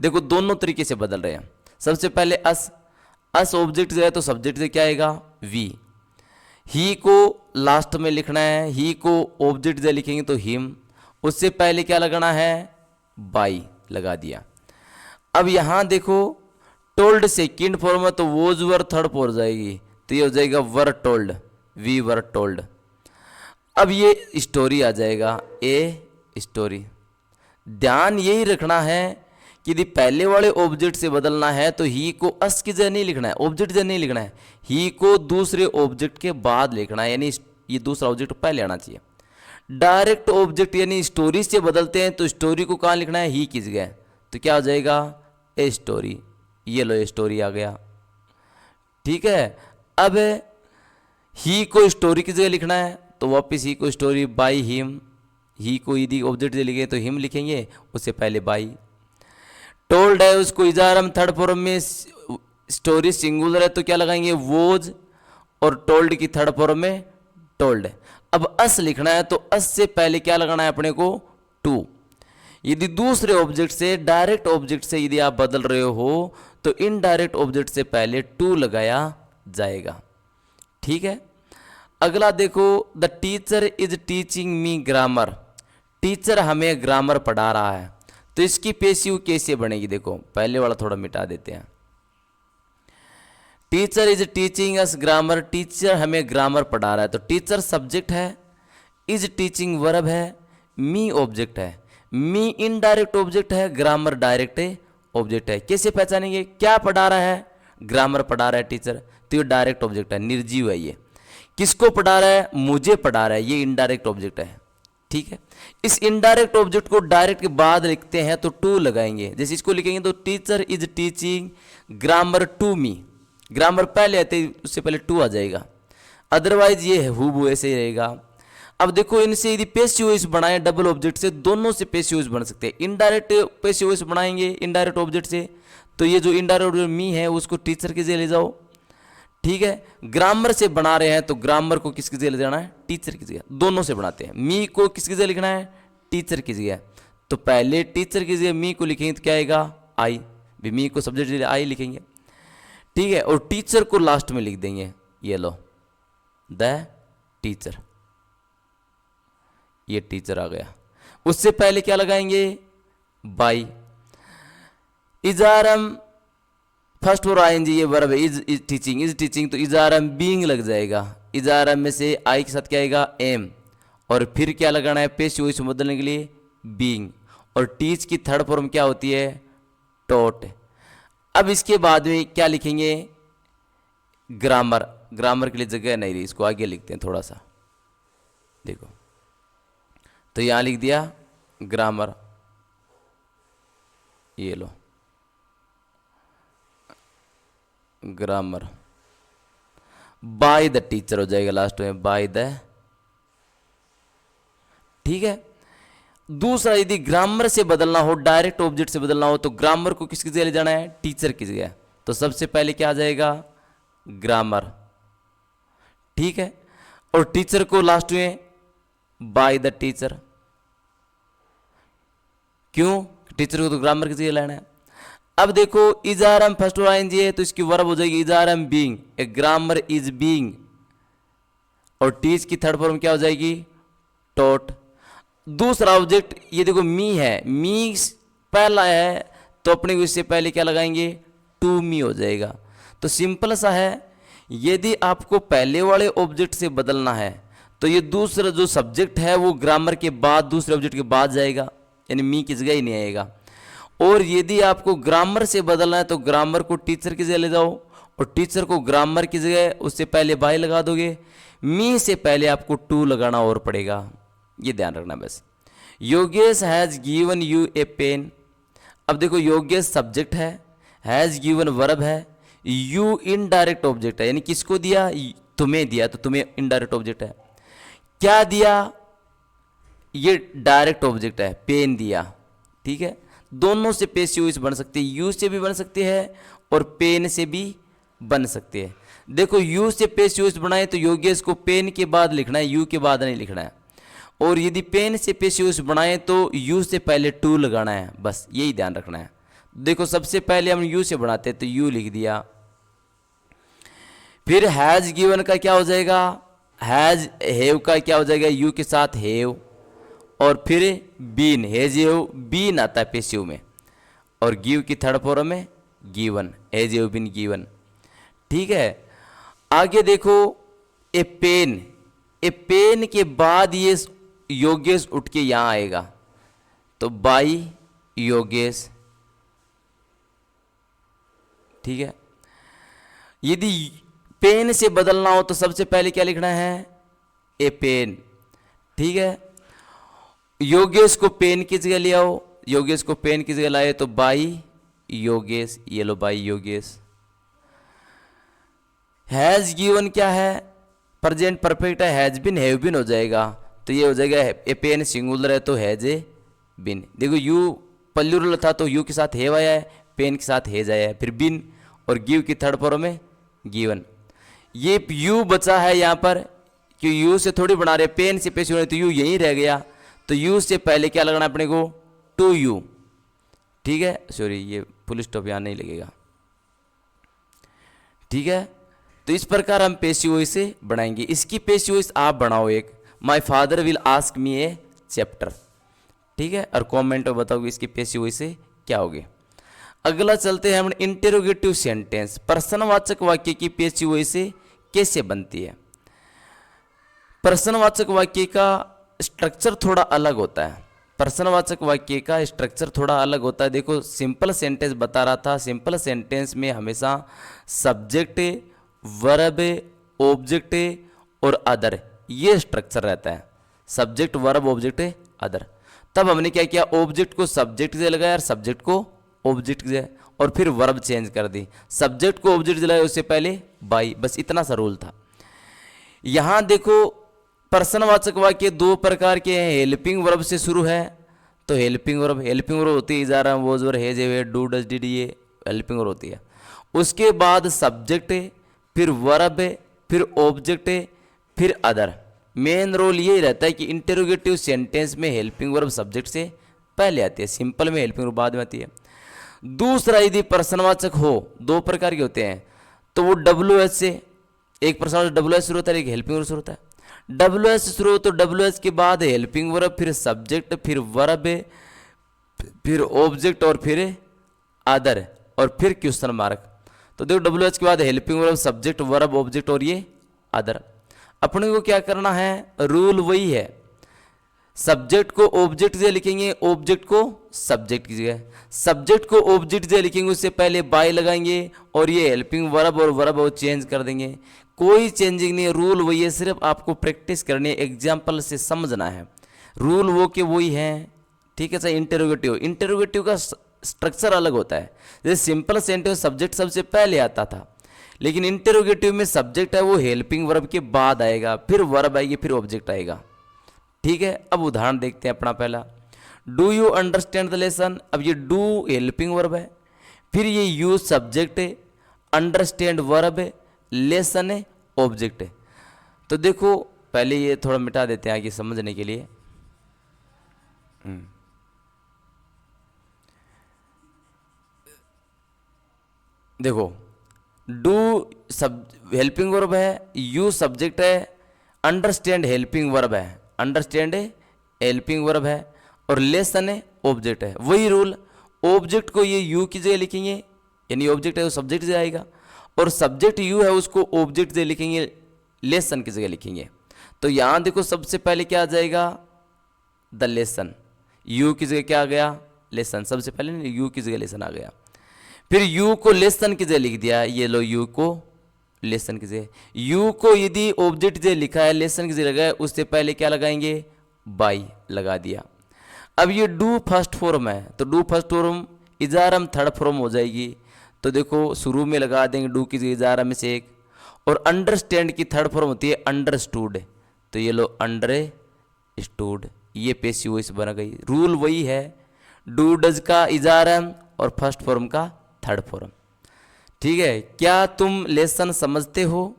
देखो दोनों तरीके से बदल रहे हैं। सबसे पहले अस ऑब्जेक्ट से है तो सब्जेक्ट से क्या आएगा, वी। ही को लास्ट में लिखना है, ही को ऑब्जेक्ट से लिखेंगे तो हिम। उससे पहले क्या लगाना है, बाई लगा दिया। अब यहां देखो टोल्ड सेकंड फॉर्म है तो वोज वर थर्ड फॉर्म हो जाएगी, तो ये हो जाएगा were told, we were told. अब ये स्टोरी आ जाएगा, ए स्टोरी। ध्यान यही रखना है कि यदि पहले वाले ऑब्जेक्ट से बदलना है तो ही को अस की जगह नहीं लिखना है, ऑब्जेक्ट जगह नहीं लिखना है, ही को दूसरे ऑब्जेक्ट के बाद लिखना है, यानी ये दूसरा ऑब्जेक्ट पहले आना चाहिए। डायरेक्ट ऑब्जेक्ट यानी स्टोरी से बदलते हैं तो स्टोरी को कहाँ लिखना है, ही की जगह, तो क्या हो जाएगा, ए स्टोरी। ये लो ए स्टोरी आ गया, ठीक है। अब ही को स्टोरी की जगह लिखना है तो वापस ही को स्टोरी बाई हिम, ही को यदि ऑब्जेक्ट से लिखे तो हिम लिखेंगे, उससे पहले बाई। टोल्ड है उसको इजारम थर्ड फॉर्म में, स्टोरी सिंगुलर है तो क्या लगाएंगे, वोज, और टोल्ड की थर्ड फॉर्म में टोल्ड। अब अस लिखना है तो अस से पहले क्या लगाना है अपने को, टू। यदि दूसरे ऑब्जेक्ट से डायरेक्ट ऑब्जेक्ट से यदि आप बदल रहे हो तो इनडायरेक्ट ऑब्जेक्ट से पहले टू लगाया जाएगा, ठीक है। अगला देखो, the teacher is teaching me grammar, teacher हमें ग्रामर पढ़ा रहा है। तो इसकी पैसिव कैसे बनेगी, देखो पहले वाला थोड़ा मिटा देते हैं। Teacher is teaching us grammar, teacher हमें ग्रामर पढ़ा रहा है। तो टीचर सब्जेक्ट है, इज टीचिंग वर्ब है, मी ऑब्जेक्ट है, मी इनडायरेक्ट ऑब्जेक्ट है, ग्रामर डायरेक्ट ऑब्जेक्ट है। कैसे पहचानेंगे? क्या पढ़ा रहा है? ग्रामर पढ़ा रहा है टीचर, तो ये डायरेक्ट ऑब्जेक्ट है, निर्जीव है ये। किसको पढ़ा रहा है? मुझे पढ़ा रहा है, ये इनडायरेक्ट ऑब्जेक्ट है। ठीक है, इस इनडायरेक्ट ऑब्जेक्ट को डायरेक्ट के बाद लिखते हैं तो टू लगाएंगे। जैसे इसको लिखेंगे तो teacher is teaching grammar to me, grammar पहले आते उससे पहले टू आ जाएगा, अदरवाइज ये हूबहू ऐसे ही रहेगा। अब देखो इनसे यदि पेसिव वॉइस बनाए डबल ऑब्जेक्ट से, दोनों से पेसिव वॉइस बन सकते हैं। इनडायरेक्ट पेसिव वॉइस बनाएंगे इनडायरेक्ट ऑब्जेक्ट से, तो ये जो इनडायरेक्ट ऑब्जेक्ट मी है उसको टीचर की जगह ले जाओ। ठीक है, ग्रामर से बना रहे हैं तो ग्रामर को किसकी जगह ले जाना है? टीचर की जगह। दोनों से बनाते हैं, मी को किसकी जगह लिखना है? टीचर की जगह। तो पहले टीचर की जगह मी को लिखेंगे तो क्या आएगा? आई, भी मी को सब्जेक्ट जगह आई लिखेंगे। ठीक है, और टीचर को लास्ट में लिख देंगे, ये लो द टीचर, ये टीचर आ गया। उससे पहले क्या लगाएंगे? बाई। इजारम फर्स्ट और आईएनजी ये वर्ब है, इज टीचिंग, इज टीचिंग तो इजारम बीइंग लग जाएगा। इजारम में से आई के साथ क्या आएगा? एम, और फिर क्या लगाना है पेसिव वॉइस बदलने के लिए? बीइंग। और टीच की थर्ड फॉर्म क्या होती है? टॉट। अब इसके बाद में क्या लिखेंगे? ग्रामर। ग्रामर के लिए जगह नहीं रही, इसको आगे लिखते हैं थोड़ा सा, देखो तो यहां लिख दिया ग्रामर, ये लो ग्रामर बाय द टीचर हो जाएगा लास्ट में, बाय द। ठीक है, दूसरा यदि ग्रामर से बदलना हो, डायरेक्ट ऑब्जेक्ट से बदलना हो, तो ग्रामर को किसकी जगह ले जाना है? टीचर की जगह। तो सबसे पहले क्या आ जाएगा? ग्रामर। ठीक है, और टीचर को लास्ट में बाय द टीचर। क्यों? टीचर को तो ग्रामर की जगह लेना है। अब देखो इजारम फर्स्ट और आईएनजी है तो इसकी वर्ब हो जाएगी इजारम being, A grammar is being. और टीच की थर्ड फॉर्म क्या हो जाएगी? टॉट। दूसरा ऑब्जेक्ट ये देखो मी है, मी पहला है तो अपने इससे पहले क्या लगाएंगे? टू मी हो जाएगा। तो सिंपल सा है, यदि आपको पहले वाले ऑब्जेक्ट से बदलना है तो ये दूसरा जो सब्जेक्ट है वो ग्रामर के बाद दूसरे ऑब्जेक्ट के बाद जाएगा, यानी मी की जगह ही नहीं आएगा। और यदि आपको ग्रामर से बदलना है तो ग्रामर को टीचर की जगह ले जाओ, और टीचर को ग्रामर की जगह उससे पहले बाय लगा दोगे, मी से पहले आपको टू लगाना और पड़ेगा, ये ध्यान रखना बस। Yogesh has given you a pen. अब देखो योगेश सब्जेक्ट है, हैज़ गिवन वर्ब है, यू इनडायरेक्ट ऑब्जेक्ट है, यानी किसको दिया? तुम्हें दिया, तो तुम्हें इनडायरेक्ट ऑब्जेक्ट है। क्या दिया? ये डायरेक्ट ऑब्जेक्ट है, पेन दिया। ठीक है, दोनों से पेसिव वॉइस बन सकती है, यू से भी बन सकती है और पेन से भी बन सकती है। देखो यू से पेसिव वॉइस बनाए तो योगेश को पेन के बाद लिखना है, यू के बाद नहीं लिखना है। और यदि पेन से पेसिव वॉइस बनाए तो यू से पहले टू लगाना है, बस यही ध्यान रखना है। देखो सबसे पहले हम यू से बनाते हैं तो यू लिख दिया। फिर हैज गिवन का क्या हो जाएगा? हैज। हैव का क्या हो जाएगा? यू के साथ हैव। और फिर बीन, हैज हैव बीन आता है पेसिव में, और गिव की थर्ड फॉर्म में given, has have been given. ठीक है, आगे देखो ए पेन, ए पेन के बाद ये योगेश उठ के यहां आएगा तो बाई योगेश। ठीक है, यदि पेन से बदलना हो तो सबसे पहले क्या लिखना है? ए पेन। ठीक है, योगेश को पेन की जगह ले आओ, योगेश को पेन की जगह लाए तो बाई योगेश, ये लो बाई योगेश। हैज गिवन क्या है? प्रेजेंट परफेक्ट है, हैज बिन हैव बिन हो जाएगा, तो ये हो जाएगा ए पेन सिंगुलर है तो हैज ए बिन। देखो यू प्लूरल था तो यू के साथ हैव आया है, पेन के साथ हैज आया है, फिर बिन और गिव की थर्ड फॉर्म में गिवन। ये यू बचा है यहाँ पर, क्यों यू से थोड़ी बना रहे, पेन से पेश हो रहे तो यू यहीं रह गया, तो यू से पहले क्या लगाना अपने को? To you. ठीक है, सॉरी ये फुल स्टॉप यहाँ नहीं लगेगा। ठीक है, तो इस प्रकार हम पेसिव वॉइस से बनाएंगे। इसकी पेसिव वॉइस आप बनाओ एक, my father will ask me A chapter. ठीक है, और कमेंट में बताओगे इसकी पेसिव वॉइस से क्या होगी। अगला चलते हैं हम इंटेरोगेटिव सेंटेंस। प्रश्नवाचक वाक्य की पेशी वॉइस से कैसे बनती है। प्रश्नवाचक वाक्य का स्ट्रक्चर थोड़ा अलग होता है। प्रश्नवाचक वाक्य का स्ट्रक्चर थोड़ा अलग होता है। देखो सिंपल सेंटेंस बता रहा था, सिंपल सेंटेंस में हमेशा सब्जेक्ट, वर्ब, ऑब्जेक्ट और अदर, ये स्ट्रक्चर रहता है। Subject, verb, object, other. तब हमने क्या किया, ऑब्जेक्ट को सब्जेक्ट से लगाया और सब्जेक्ट को ऑब्जेक्ट से, और फिर वर्ब चेंज कर दी। सब्जेक्ट को ऑब्जेक्ट से लगाया, उससे पहले बाई, बस इतना सा रूल था। यहां देखो प्रश्नवाचक वाक्य दो प्रकार के हैं। हेल्पिंग वर्ब से शुरू है, तो हेल्पिंग वर्ब होती है is, are, was, were, has, have, do, does, did, ये हेल्पिंग वर्ब होती है। उसके बाद सब्जेक्ट, फिर वर्ब, फिर ऑब्जेक्ट, फिर अदर। मेन रोल ये रहता है कि इंटेरोगेटिव सेंटेंस में हेल्पिंग वर्ब सब्जेक्ट से पहले आती है, सिंपल में हेल्पिंग वर्ब बाद में आती है। दूसरा यदि प्रश्नवाचक हो, दो प्रकार के होते हैं, तो वो WH से, एक प्रश्नवाचक WH शुरू होता है, एक हेल्पिंग वर्ब शुरू होता है। WH शुरू हो तो WH के बाद हेल्पिंग वर्ब, फिर सब्जेक्ट, फिर वर्ब, फिर ऑब्जेक्ट और फिर अदर, और फिर क्वेश्चन मार्क। तो देखो WH के बाद helping verb, subject, verb, object और ये अदर। अपने को क्या करना है, रूल वही है, सब्जेक्ट को ऑब्जेक्ट से लिखेंगे, ऑब्जेक्ट को सब्जेक्ट की जगह, सब्जेक्ट को ऑब्जेक्ट से लिखेंगे, उससे पहले बाय लगाएंगे, और ये हेल्पिंग वर्ब और वर्ब वो चेंज कर देंगे। कोई चेंजिंग नहीं है, रूल वही है, सिर्फ आपको प्रैक्टिस करनी है, एग्जाम्पल से समझना है। रूल वो के वही हैं, ठीक है सर। इंटेरोगेटिव का स्ट्रक्चर अलग होता है। जैसे सिंपल सेंटेंस सब्जेक्ट सबसे पहले आता था, लेकिन इंटेरोगेटिव में सब्जेक्ट है वो हेल्पिंग वर्ब के बाद आएगा, फिर वर्ब आएगी, फिर ऑब्जेक्ट आएगा, ठीक है। अब उदाहरण देखते हैं अपना पहला, do you understand the lesson. अब ये डू हेल्पिंग वर्ब है, फिर ये यू सब्जेक्ट है, अंडरस्टैंड वर्ब है, लेसन है, ऑब्जेक्ट है। तो देखो पहले ये थोड़ा मिटा देते हैं आगे समझने के लिए। देखो डू सब हेल्पिंग वर्ब है, यू सब्जेक्ट है, अंडरस्टैंड हेल्पिंग वर्ब है, अंडरस्टैंड हेल्पिंग वर्ब है, और लेसन है ऑब्जेक्ट है। वही रूल, ऑब्जेक्ट को ये यू की जगह लिखेंगे, यानी ऑब्जेक्ट है वो सब्जेक्ट से आएगा, और सब्जेक्ट यू है उसको ऑब्जेक्ट से लिखेंगे, लेसन की जगह लिखेंगे। तो यहां देखो सबसे पहले क्या आ जाएगा, द लेसन। यू की जगह क्या आ गया, लेसन। सबसे पहले यू की जगह लेसन आ गया। फिर यू को लेसन की जगह लिख दिया, ये लो यू को लेसन की जगह। यू को यदि ऑब्जेक्ट जगह लिखा है, लेसन की जगह लगाया, उससे पहले क्या लगाएंगे, बाई लगा दिया। अब ये डू फर्स्ट फॉर्म है, तो do first form इजारम third form हो जाएगी। तो देखो शुरू में लगा देंगे डू की जगह इजारा में से एक, और अंडरस्टैंड की थर्ड फॉर्म होती है अंडरस्टूड, तो ये लो अंडरस्टूड, ये पेशी वॉइस बन गई। रूल वही है, डू डज का इजारम और फर्स्ट फॉर्म का थर्ड फॉर्म, ठीक है। क्या तुम लेसन समझते हो,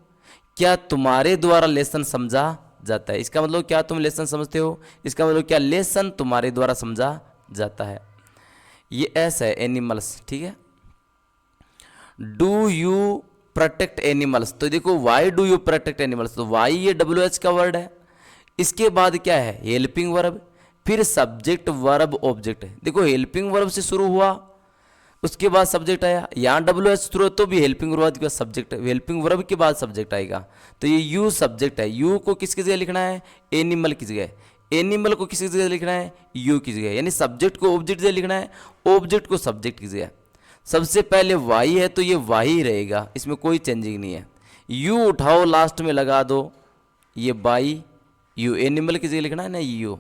क्या तुम्हारे द्वारा लेसन समझा जाता है। इसका मतलब क्या तुम लेसन समझते हो, इसका मतलब क्या लेसन तुम्हारे द्वारा समझा जाता है। ये ऐसा है एनिमल्स, ठीक है। डू यू प्रोटेक्ट एनिमल्स, तो देखो why do you protect animals, तो वाई ये WH का वर्ड है। इसके बाद क्या है, हेल्पिंग वर्ब, फिर सब्जेक्ट, वर्ब, ऑब्जेक्ट है। देखो हेल्पिंग वर्ब से शुरू हुआ, उसके बाद सब्जेक्ट आया। यहाँ WH शुरू तो भी हेल्पिंग वर्ब के बाद सब्जेक्ट, हेल्पिंग वर्ब के बाद सब्जेक्ट आएगा। तो ये यू सब्जेक्ट है, यू को किसकी जगह लिखना है, एनिमल की जगह। एनिमल को किसकी जगह लिखना है, यू की जगह, यानी सब्जेक्ट को ऑब्जेक्ट जगह लिखना है, ऑब्जेक्ट को सब्जेक्ट की जगह। सबसे पहले वाई है तो ये वाई रहेगा, इसमें कोई चेंजिंग नहीं है। यू उठाओ लास्ट में लगा दो, ये बाई यू, एनिमल की जगह लिखना है ना यू,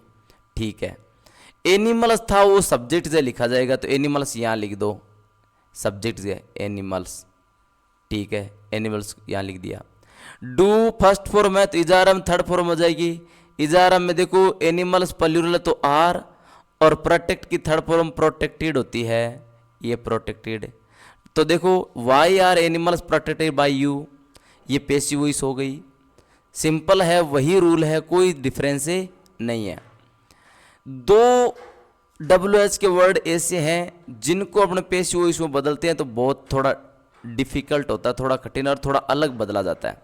ठीक है। एनिमल्स था वो सब्जेक्ट से लिखा जाएगा, तो एनिमल्स यहाँ लिख दो, सब्जेक्ट से एनिमल्स, ठीक है। एनिमल्स यहाँ लिख दिया। डू फर्स्ट फॉर्म है तो इजारम थर्ड फॉर्म हो जाएगी। इजारम में देखो एनिमल्स प्लूरल तो आर, और प्रोटेक्ट की थर्ड फॉर्म प्रोटेक्टेड होती है, ये प्रोटेक्टेड। तो देखो why are animals protected by you, ये पेशिव वॉइस हो गई। सिंपल है, वही रूल है, कोई डिफरेंस नहीं है। दो WH के वर्ड ऐसे हैं जिनको अपने पेशिव वॉइस में बदलते हैं तो बहुत थोड़ा डिफिकल्ट होता है, थोड़ा कठिन और थोड़ा अलग बदला जाता है।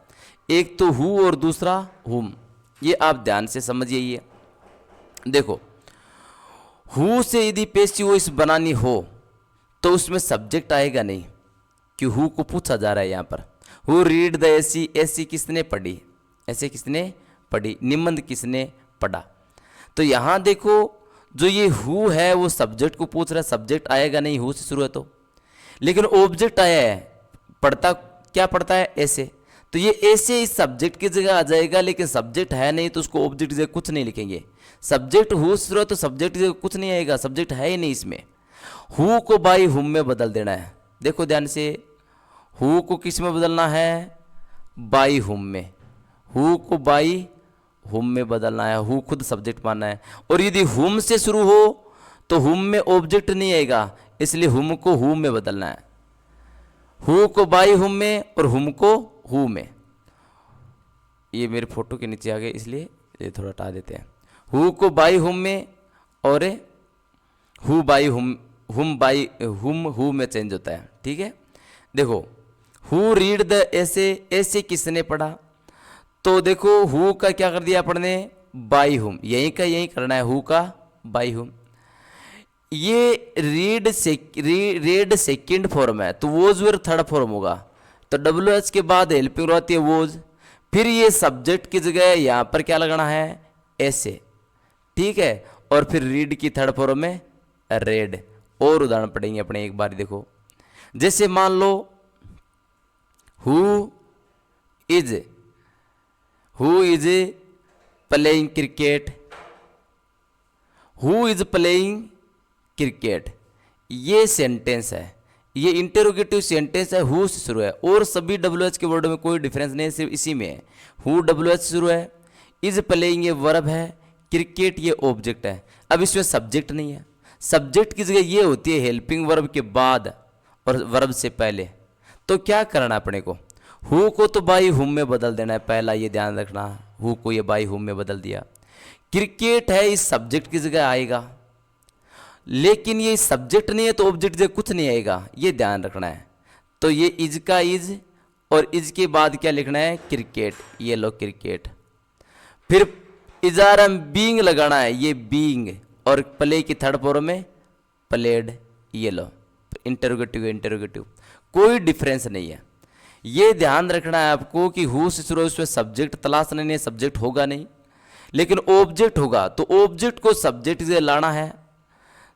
एक तो हु और दूसरा हुम, ये आप ध्यान से समझिए। ये देखो हु से यदि पेशिव वॉइस बनानी हो तो उसमें सब्जेक्ट आएगा नहीं, कि हु को पूछा जा रहा है यहाँ पर। Who read the AC, AC किसने पढ़ी, ऐसे किसने पढ़ी, निबंध किसने पढ़ा। तो यहाँ देखो जो ये हु है वो सब्जेक्ट को पूछ रहा है, सब्जेक्ट आएगा नहीं हु से शुरू है तो, लेकिन ऑब्जेक्ट आया है, पढ़ता क्या पढ़ता है ऐसे, तो ये ऐसे इस सब्जेक्ट की जगह आ जाएगा, लेकिन सब्जेक्ट है नहीं तो उसको ऑब्जेक्ट की जगह कुछ नहीं लिखेंगे। सब्जेक्ट हु से शुरू है तो सब्जेक्ट की जगह कुछ नहीं आएगा, सब्जेक्ट है ही नहीं इसमें। हु को बाई हुम में बदल देना है। देखो ध्यान से, हु को किस में बदलना है, बाई हुम में। हु को बाई हुम में बदलना है, हु खुद सब्जेक्ट मानना है। और यदि हुम से शुरू हो तो हुम में ऑब्जेक्ट नहीं आएगा, इसलिए हुम को हु में बदलना है। हु को बाई हुम में और हुम को हु में। ये मेरे फोटो के नीचे आ गए इसलिए ये थोड़ा हटा देते हैं। हु को बाई हुम में और हु बाई हुम बाई हुम हु में चेंज होता है। ठीक है, देखो हु रीड द ऐसे, ऐसे किसने पढ़ा, तो देखो हु का क्या कर दिया अपन ने, बाई हुम, यही का यही करना है, हु का बाई हुम। ये रीड सेकंड फॉर्म है तो वोज फिर थर्ड फॉर्म होगा, तो डब्ल्यू एच के बाद हेल्पिंग रहती है वोज, फिर ये सब्जेक्ट की जगह यहाँ पर क्या लगाना है, ऐसे। ठीक है, और फिर रीड की थर्ड फॉर्म में रेड। और उदाहरण पढ़ेंगे अपने एक बार, देखो जैसे मान लो who is playing cricket, who is playing cricket, ये सेंटेंस है, ये इंटेरोगेटिव सेंटेंस है, हु से शुरू है। और सभी डब्ल्यू एच के वर्डों में कोई डिफरेंस नहीं है, सिर्फ इसी में है। हु डब्ल्यू एच से शुरू है, इज प्लेइंग ये वर्ब है, क्रिकेट ये ऑब्जेक्ट है। अब इसमें सब्जेक्ट नहीं है, सब्जेक्ट की जगह ये होती है हेल्पिंग वर्ब के बाद और वर्ब से पहले। तो क्या करना अपने को, हु को तो बाई हुम में बदल देना है, पहला ये ध्यान रखना, हु को ये बाई हुम में बदल दिया। क्रिकेट है इस सब्जेक्ट की जगह आएगा, लेकिन ये सब्जेक्ट नहीं है तो ऑब्जेक्ट जगह कुछ नहीं आएगा, ये ध्यान रखना है। तो ये इज का इज और इज के बाद क्या लिखना है, क्रिकेट, ये लो क्रिकेट। फिर इज आर एम बीइंग लगाना है, ये बीइंग, और प्ले की थर्ड फॉर्म में प्लेड, ये लो इंटरोगेटिव इंटरोगेटिव, कोई डिफरेंस नहीं है। ये ध्यान रखना है आपको कि हु से शुरू उसमें सब्जेक्ट तलाशना नहीं है, सब्जेक्ट होगा नहीं, लेकिन ऑब्जेक्ट होगा, तो ऑब्जेक्ट को सब्जेक्ट से लाना है,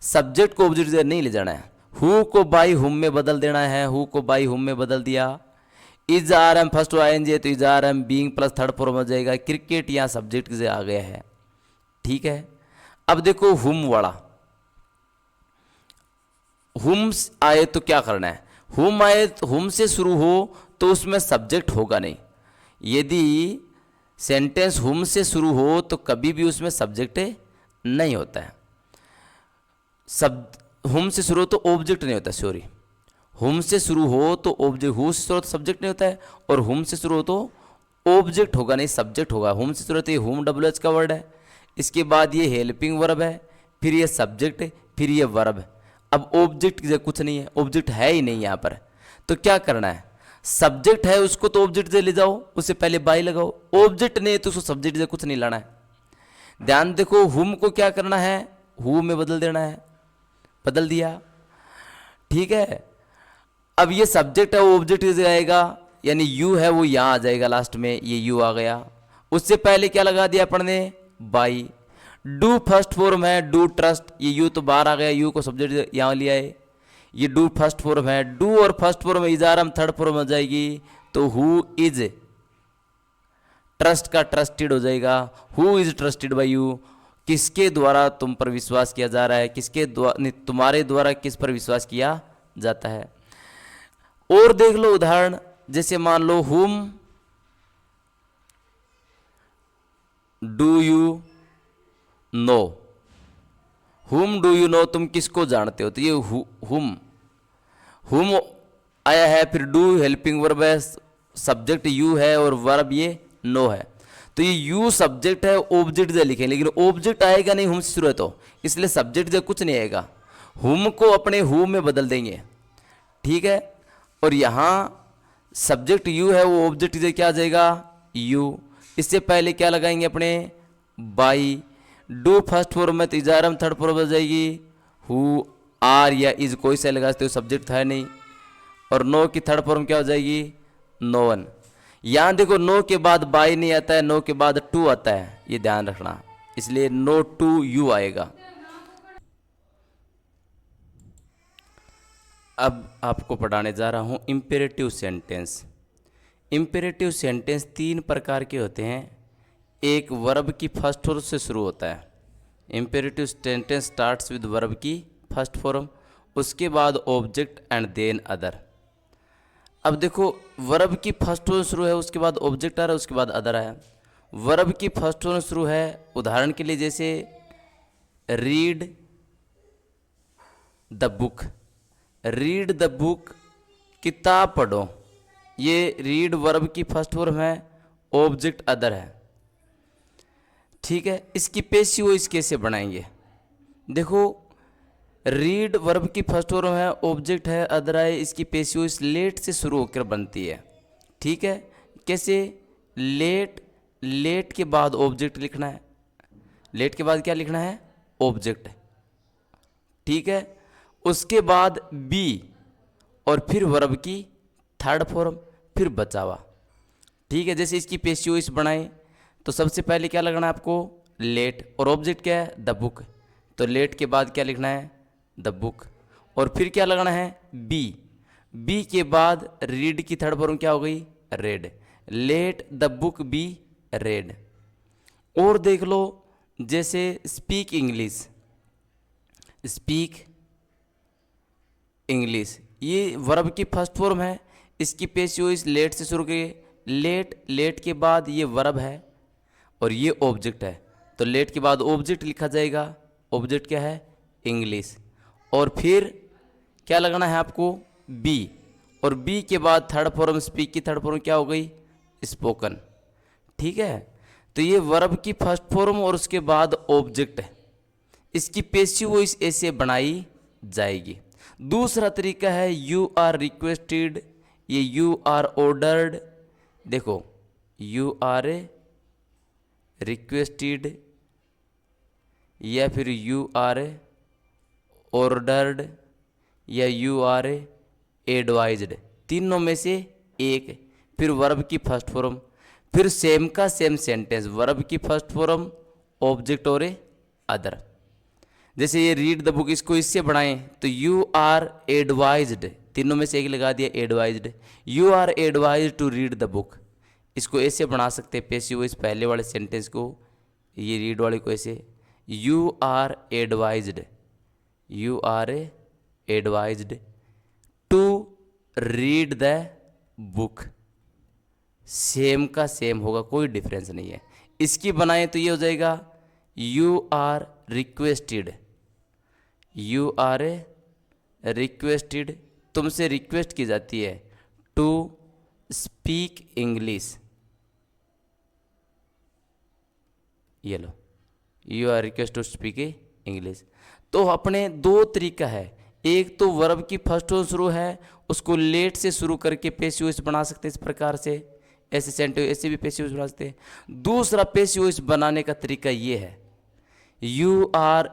सब्जेक्ट को ऑब्जेक्ट से नहीं ले जाना है। हु को बाई हुम में बदल देना है, हु को बाई हुम में बदल दिया। इज आर एम फर्स्ट आएंगे है तो is are am being plus third form हो जाएगा, क्रिकेट यहाँ सब्जेक्ट से आ गया है। ठीक है, अब देखो हुम वाला, हुम आए तो क्या करना है, हुम आए तो हुम से शुरू हो तो उसमें सब्जेक्ट होगा नहीं। यदि सेंटेंस हुम से शुरू हो तो कभी भी उसमें सब्जेक्ट नहीं होता है। हुम से शुरू हो तो ऑब्जेक्ट नहीं होता, सॉरी, हुम से शुरू हो तो ऑब्जेक्ट, हु से शुरू हो तो सब्जेक्ट नहीं होता है, और हुम से शुरू हो तो ऑब्जेक्ट होगा नहीं, सब्जेक्ट होगा। हुम से शुरू होता है, हुम डब्ल्यू एच का वर्ड है, इसके बाद ये हेल्पिंग वर्ब है, फिर ये सब्जेक्ट है, फिर ये वर्ब है। अब ऑब्जेक्ट की जगह कुछ नहीं है, ऑब्जेक्ट है ही नहीं यहाँ पर, तो क्या करना है, सब्जेक्ट है उसको तो ऑब्जेक्ट से ले जाओ, उससे पहले बाई लगाओ, ऑब्जेक्ट नहीं है तो उसको सब्जेक्ट से कुछ नहीं लाना है। ध्यान देखो, हुम को क्या करना है, हु में बदल देना है, बदल दिया। ठीक है, अब ये सब्जेक्ट है वो ऑब्जेक्ट की जगह आएगा, यानी यू है वो यहाँ आ जाएगा लास्ट में, ये यू आ गया। उससे पहले क्या लगा दिया अपन ने, बाई। डू फर्स्ट फॉर्म है, डू ट्रस्ट, ये यू तो बाहर आ गया, यू को सब्जेक्ट यहाँ लिया है, ये डू फर्स्ट फॉर्म है। डू और first form is are am third form हो जाएगी, तो हु इज ट्रस्ट का ट्रस्टेड हो जाएगा, who is trusted by you, किसके द्वारा तुम पर विश्वास किया जा रहा है, किसके द्वारा, तुम्हारे द्वारा किस पर विश्वास किया जाता है। और देख लो उदाहरण, जैसे मान लो हुम डू यू नो, हुम डू यू नो, तुम किसको जानते हो, तो ये हुम आया है, फिर डू हेल्पिंग वर्ब है, सब्जेक्ट यू है और वर्ब ये नो है, तो ये यू सब्जेक्ट है, ऑब्जेक्ट से लिखें, लेकिन ऑब्जेक्ट आएगा नहीं हुम से शुरू है तो, इसलिए सब्जेक्ट से कुछ नहीं आएगा, हुम को अपने हु में बदल देंगे। ठीक है, और यहाँ सब्जेक्ट यू है, वो ऑब्जेक्ट से क्या आ जाएगा, यू, इससे पहले क्या लगाएंगे अपने, बाई। डू फर्स्ट फॉर्म में तो is are am third form हो जाएगी, हु आर या इज कोई सा लगा सकते हो, सब्जेक्ट था नहीं। और नो की थर्ड फॉर्म क्या हो जाएगी, नो वन। यहां देखो नो के बाद बाय नहीं आता है, नो के बाद टू आता है, ये ध्यान रखना, इसलिए नो टू यू आएगा। अब आपको पढ़ाने जा रहा हूं इंपेरेटिव सेंटेंस। इंपेरेटिव सेंटेंस तीन प्रकार के होते हैं। एक वर्ब की फर्स्ट फॉर्म से शुरू होता है। Imperative sentence starts with verb की फर्स्ट फॉर्म, उसके बाद ऑब्जेक्ट एंड देन अदर। अब देखो वर्ब की फर्स्ट फॉर्म शुरू है, उसके बाद ऑब्जेक्ट आ रहा है, उसके बाद अदर आया। वर्ब की फर्स्ट फॉर्म शुरू है, उदाहरण के लिए जैसे read the book, read the book किताब पढ़ो, ये रीड वर्ब की फर्स्ट फॉर्म है, ऑब्जेक्ट अदर है। ठीक है, इसकी पैसिव वॉइस कैसे बनाएंगे, देखो रीड वर्ब की फर्स्ट फॉर्म है, ऑब्जेक्ट है, अदर है, इसकी पैसिव वॉइस लेट से शुरू होकर बनती है। ठीक है, कैसे, लेट, लेट के बाद ऑब्जेक्ट लिखना है, लेट के बाद क्या लिखना है, ऑब्जेक्ट। ठीक है, उसके बाद बी और फिर वर्ब की थर्ड फॉर्म, फिर बचा हुआ। ठीक है, जैसे इसकी पैसिव वॉइस बनाएं तो सबसे पहले क्या लगाना है आपको, लेट, और ऑब्जेक्ट क्या है, द बुक, तो लेट के बाद क्या लिखना है, द बुक, और फिर क्या लगाना है, बी, बी के बाद रीड की थर्ड फॉर्म क्या हो गई, read, let the book be read. और देख लो जैसे स्पीक इंग्लिश, स्पीक इंग्लिश, ये वर्ब की फर्स्ट फॉर्म है, इसकी पैसिव वॉइस लेट से शुरू की, लेट, लेट के बाद ये वर्ब है और ये ऑब्जेक्ट है, तो लेट के बाद ऑब्जेक्ट लिखा जाएगा, ऑब्जेक्ट क्या है, इंग्लिश, और फिर क्या लगाना है आपको, बी, और बी के बाद थर्ड फॉर्म, स्पीक की थर्ड फॉर्म क्या हो गई, स्पोकन। ठीक है, तो ये वर्ब की फर्स्ट फॉर्म और उसके बाद ऑब्जेक्ट है, इसकी पैसिव वॉइस ऐसे बनाई जाएगी। दूसरा तरीका है यू आर रिक्वेस्टेड, ये यू आर ऑर्डर्ड, देखो यू आर रिक्वेस्टेड या फिर यू आर ऑर्डर्ड या यू आर एडवाइज्ड, तीनों में से एक, फिर वर्ब की फर्स्ट फॉर्म, फिर सेम का सेम सेंटेंस, वर्ब की फर्स्ट फॉर्म, ऑब्जेक्ट और अदर। जैसे ये रीड द बुक, इसको इससे बढ़ाएं तो यू आर एडवाइज्ड, तीनों में से एक लगा दिया, advised, you are advised to read the book, इसको ऐसे बना सकते हैं पैसिव वॉइस, पहले वाले सेंटेंस को, ये रीड वाले को ऐसे, you are advised, you are advised to read the book, same का सेम होगा, कोई डिफरेंस नहीं है। इसकी बनाएं तो ये हो जाएगा you are requested, you are requested, तुमसे रिक्वेस्ट की जाती है टू स्पीक इंग्लिश, ये लो, you are request to speak English. तो अपने दो तरीका है, एक तो वर्ब की फर्स्ट फॉर्म शुरू है, उसको लेट से शुरू करके पैसिव वॉइस बना सकते हैं इस प्रकार से, ऐसे सेंटेंस ऐसे भी पैसिव वॉइस बना सकते हैं। दूसरा पैसिव वॉइस बनाने का तरीका ये है, you are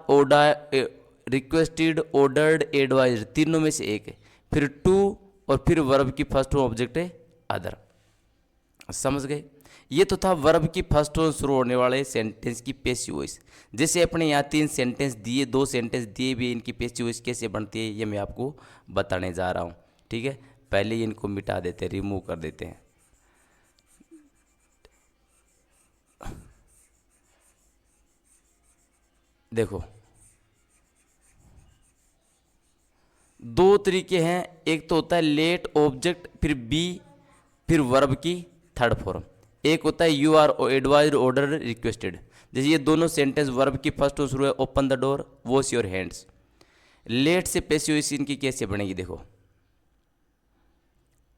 requested, ordered, advised, तीनों में से एक है, फिर टू और फिर वर्ब की फर्स्ट फॉर्म, ऑब्जेक्ट है अदर। समझ गए, ये तो था वर्ब की फर्स्ट फॉर्म शुरू होने वाले सेंटेंस की पैसिव वॉइस। जैसे अपने यहाँ तीन सेंटेंस दिए, दो सेंटेंस दिए भी, इनकी पैसिव वॉइस कैसे बनती है ये मैं आपको बताने जा रहा हूँ। ठीक है, पहले ही इनको मिटा देते हैं, रिमूव कर देते हैं। देखो दो तरीके हैं, एक तो होता है लेट ऑब्जेक्ट फिर बी फिर वर्ब की थर्ड फॉर्म, एक होता है you are advised order requested. जैसे ये दोनों सेंटेंस वर्ब की फर्स्ट फॉर्म शुरू है, open the door, wash your hands. Let से पैसिव वॉइस इनकी कैसे बनेगी, देखो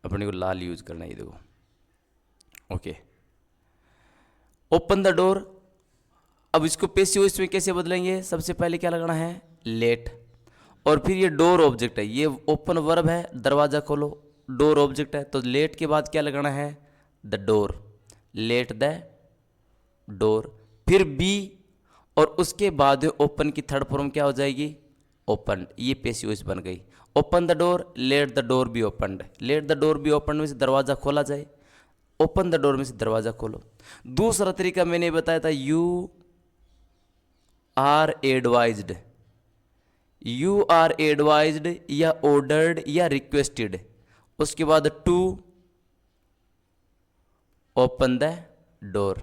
अपने को लाल यूज करना है, देखो ओके, ओपन द डोर। अब इसको पैसिव वॉइस में कैसे बदलेंगे, सबसे पहले क्या लगाना है, लेट, और फिर ये डोर ऑब्जेक्ट है, ये ओपन वर्ब है, दरवाजा खोलो, डोर ऑब्जेक्ट है, तो लेट के बाद क्या लगाना है, the door, let the door, फिर बी और उसके बाद ओपन की थर्ड फॉर्म क्या हो जाएगी, ओपन, ये पैसिव वॉइस बन गई। Open the door, let the door B opened. Let the door be open में से दरवाज़ा खोला जाए, ओपन द डोर में से दरवाज़ा खोलो। दूसरा तरीका मैंने बताया था, you are advised. You are advised या ऑर्डर्ड या रिक्वेस्टेड, उसके बाद टू ओपन द डोर।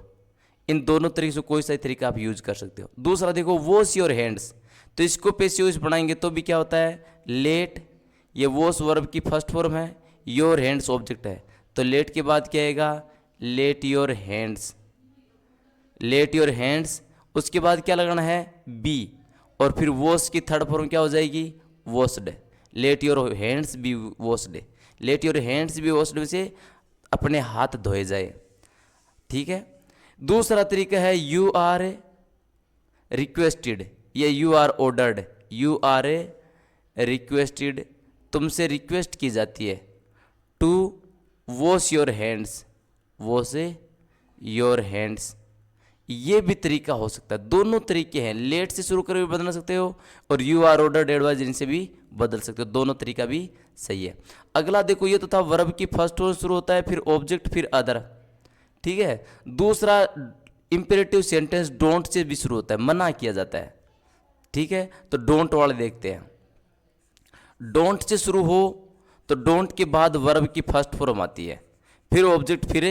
इन दोनों तरीके से कोई सा तरीका आप यूज कर सकते हो। दूसरा देखो, वॉश योर हैंड्स, तो इसको पैसिव वॉइस बनाएंगे तो भी क्या होता है, लेट, ये वॉश वर्ब की फर्स्ट फॉर्म है, योर हैंड्स ऑब्जेक्ट है, तो लेट के बाद क्या आएगा, let your hands. Let your hands, उसके बाद क्या लगाना है, बी, और फिर वॉश की थर्ड फॉर्म क्या हो जाएगी, washed. Let your hands B washed. Let your hands B washed से अपने हाथ धोए जाए, ठीक है। दूसरा तरीका है, यू आर रिक्वेस्टेड या you are ordered. You are requested, तुमसे रिक्वेस्ट की जाती है, to wash your hands, wash your hands. ये भी तरीका हो सकता है, दोनों तरीके हैं। लेट से शुरू करके भी बदल सकते हो और यू आर ऑर्डर्ड एडवाइज इनसे भी बदल सकते हो, दोनों तरीका भी सही है। अगला देखो, ये तो था वर्ब की फर्स्ट फॉर्म शुरू होता है, फिर ऑब्जेक्ट, फिर अदर, ठीक है। दूसरा इंपेरेटिव सेंटेंस डोंट से भी शुरू होता है, मना किया जाता है, ठीक है। तो डोंट वाले देखते हैं। डोंट से शुरू हो तो डोंट के बाद वर्ब की फर्स्ट फॉर्म आती है, फिर ऑब्जेक्ट, फिर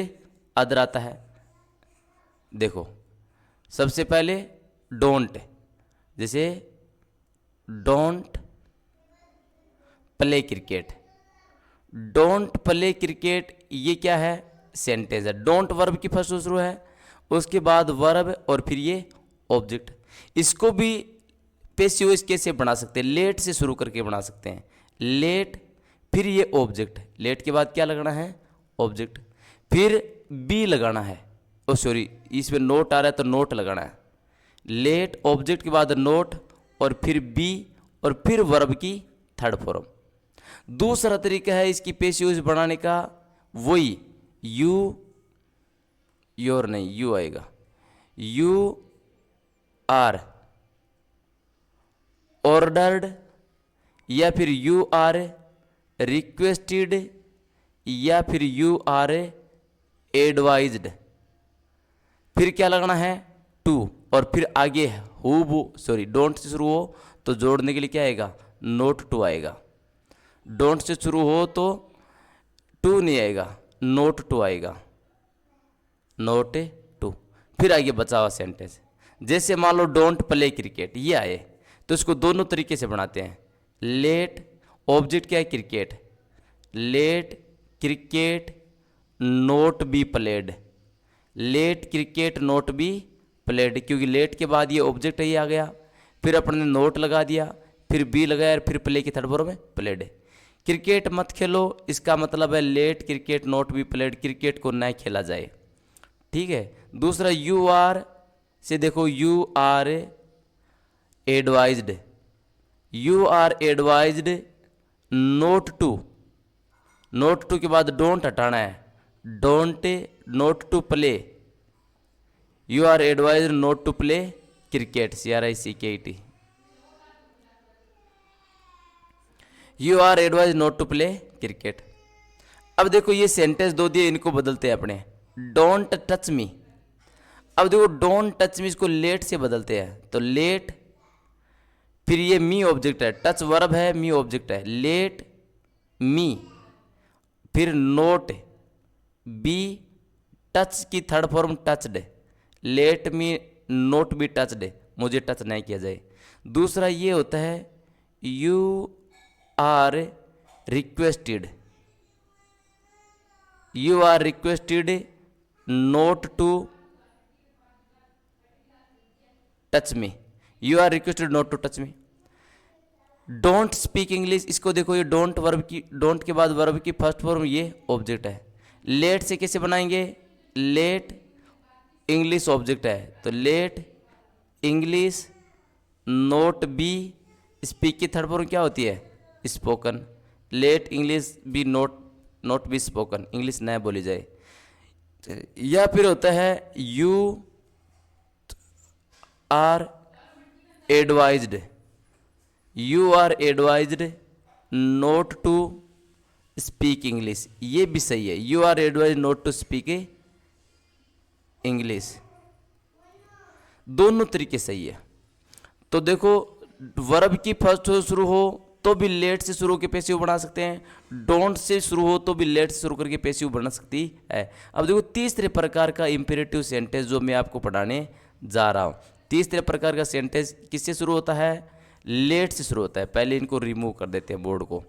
अदर आता है। देखो सबसे पहले डोंट, जैसे don't play cricket. Don't play cricket, ये क्या है, सेंटेंस है। डोंट वर्ब की फर्स्ट शुरू है, उसके बाद वर्ब और फिर ये ऑब्जेक्ट। इसको भी पैसिव वॉइस कैसे बना सकते हैं, लेट से शुरू करके बना सकते हैं। लेट, फिर ये ऑब्जेक्ट, लेट के बाद क्या लगाना है, ऑब्जेक्ट, फिर बी लगाना है, ओ सॉरी इसमें नोट आ रहा है तो नोट लगाना है। लेट, ऑब्जेक्ट के बाद नोट और फिर बी और फिर वर्ब की थर्ड फॉर्म। दूसरा तरीका है इसकी पैसिव वॉइस बनाने का, वही यू, योर नहीं, यू आएगा, यू आर ऑर्डर्ड या फिर यू आर रिक्वेस्टेड या फिर यू आर एडवाइज्ड। फिर क्या लगाना है, टू, और फिर आगे हु, सॉरी डोंट से शुरू हो तो जोड़ने के लिए क्या आएगा, नोट टू आएगा। डोंट से शुरू हो तो टू नहीं आएगा, नोट टू आएगा, नोट टू। फिर आगे बचा हुआ सेंटेंस, जैसे मान लो डोंट प्ले क्रिकेट, ये आए तो इसको दोनों तरीके से बनाते हैं। लेट, ऑब्जेक्ट क्या है, cricket, let cricket not be played. Let cricket not be played, क्योंकि लेट के बाद ये ऑब्जेक्ट ही आ गया, फिर अपन ने नोट लगा दिया, फिर बी लगाया, फिर प्ले की थर्ड फॉर्म में प्लेड। क्रिकेट मत खेलो, इसका मतलब है let cricket not be played, cricket को न खेला जाए, ठीक है। दूसरा यू आर से देखो, you are advised, you are advised not to, not to के बाद डोंट हटाना है, don't not to play, you are advised not to play cricket, CRICKET, you are advise not to play cricket. अब देखो ये sentence दो दिए, इनको बदलते हैं अपने। डोंट टच मी, अब देखो डोंट टच मी इसको लेट से बदलते हैं, तो लेट, फिर ये मी ऑब्जेक्ट है, टच वर्ब है, मी ऑब्जेक्ट है, लेट मी, फिर नोट बी, टच की third form touched, let me not be touched, मुझे टच नहीं किया जाए। दूसरा ये होता है you are requested, you are requested not to touch me, you are requested not to touch me. Don't speak English, इसको देखो ये डोंट वर्ब की, डोंट के बाद वर्ब की फर्स्ट फॉर्म ये ऑब्जेक्ट है। लेट से कैसे बनाएंगे, लेट इंग्लिश ऑब्जेक्ट है, तो let English not be, speak की थर्ड फॉर्म क्या होती है, spoken, let English be not be spoken, English न बोली जाए। या फिर होता है you are advised, you are advised not to speak English, ये भी सही है, you are advised not to speak English, दोनों तरीके सही है। तो देखो वर्ब की फर्स्ट से शुरू हो तो भी लेट से शुरू के पैसिव बना सकते हैं, डोंट से शुरू हो तो भी लेट से शुरू करके पैसिव बना सकती है। अब देखो तीसरे प्रकार का इंपेरेटिव सेंटेंस जो मैं आपको पढ़ाने जा रहा हूँ, तीसरे प्रकार का सेंटेंस किससे शुरू होता है, लेट से शुरू होता है। पहले इनको रिमूव कर देते हैं बोर्ड को।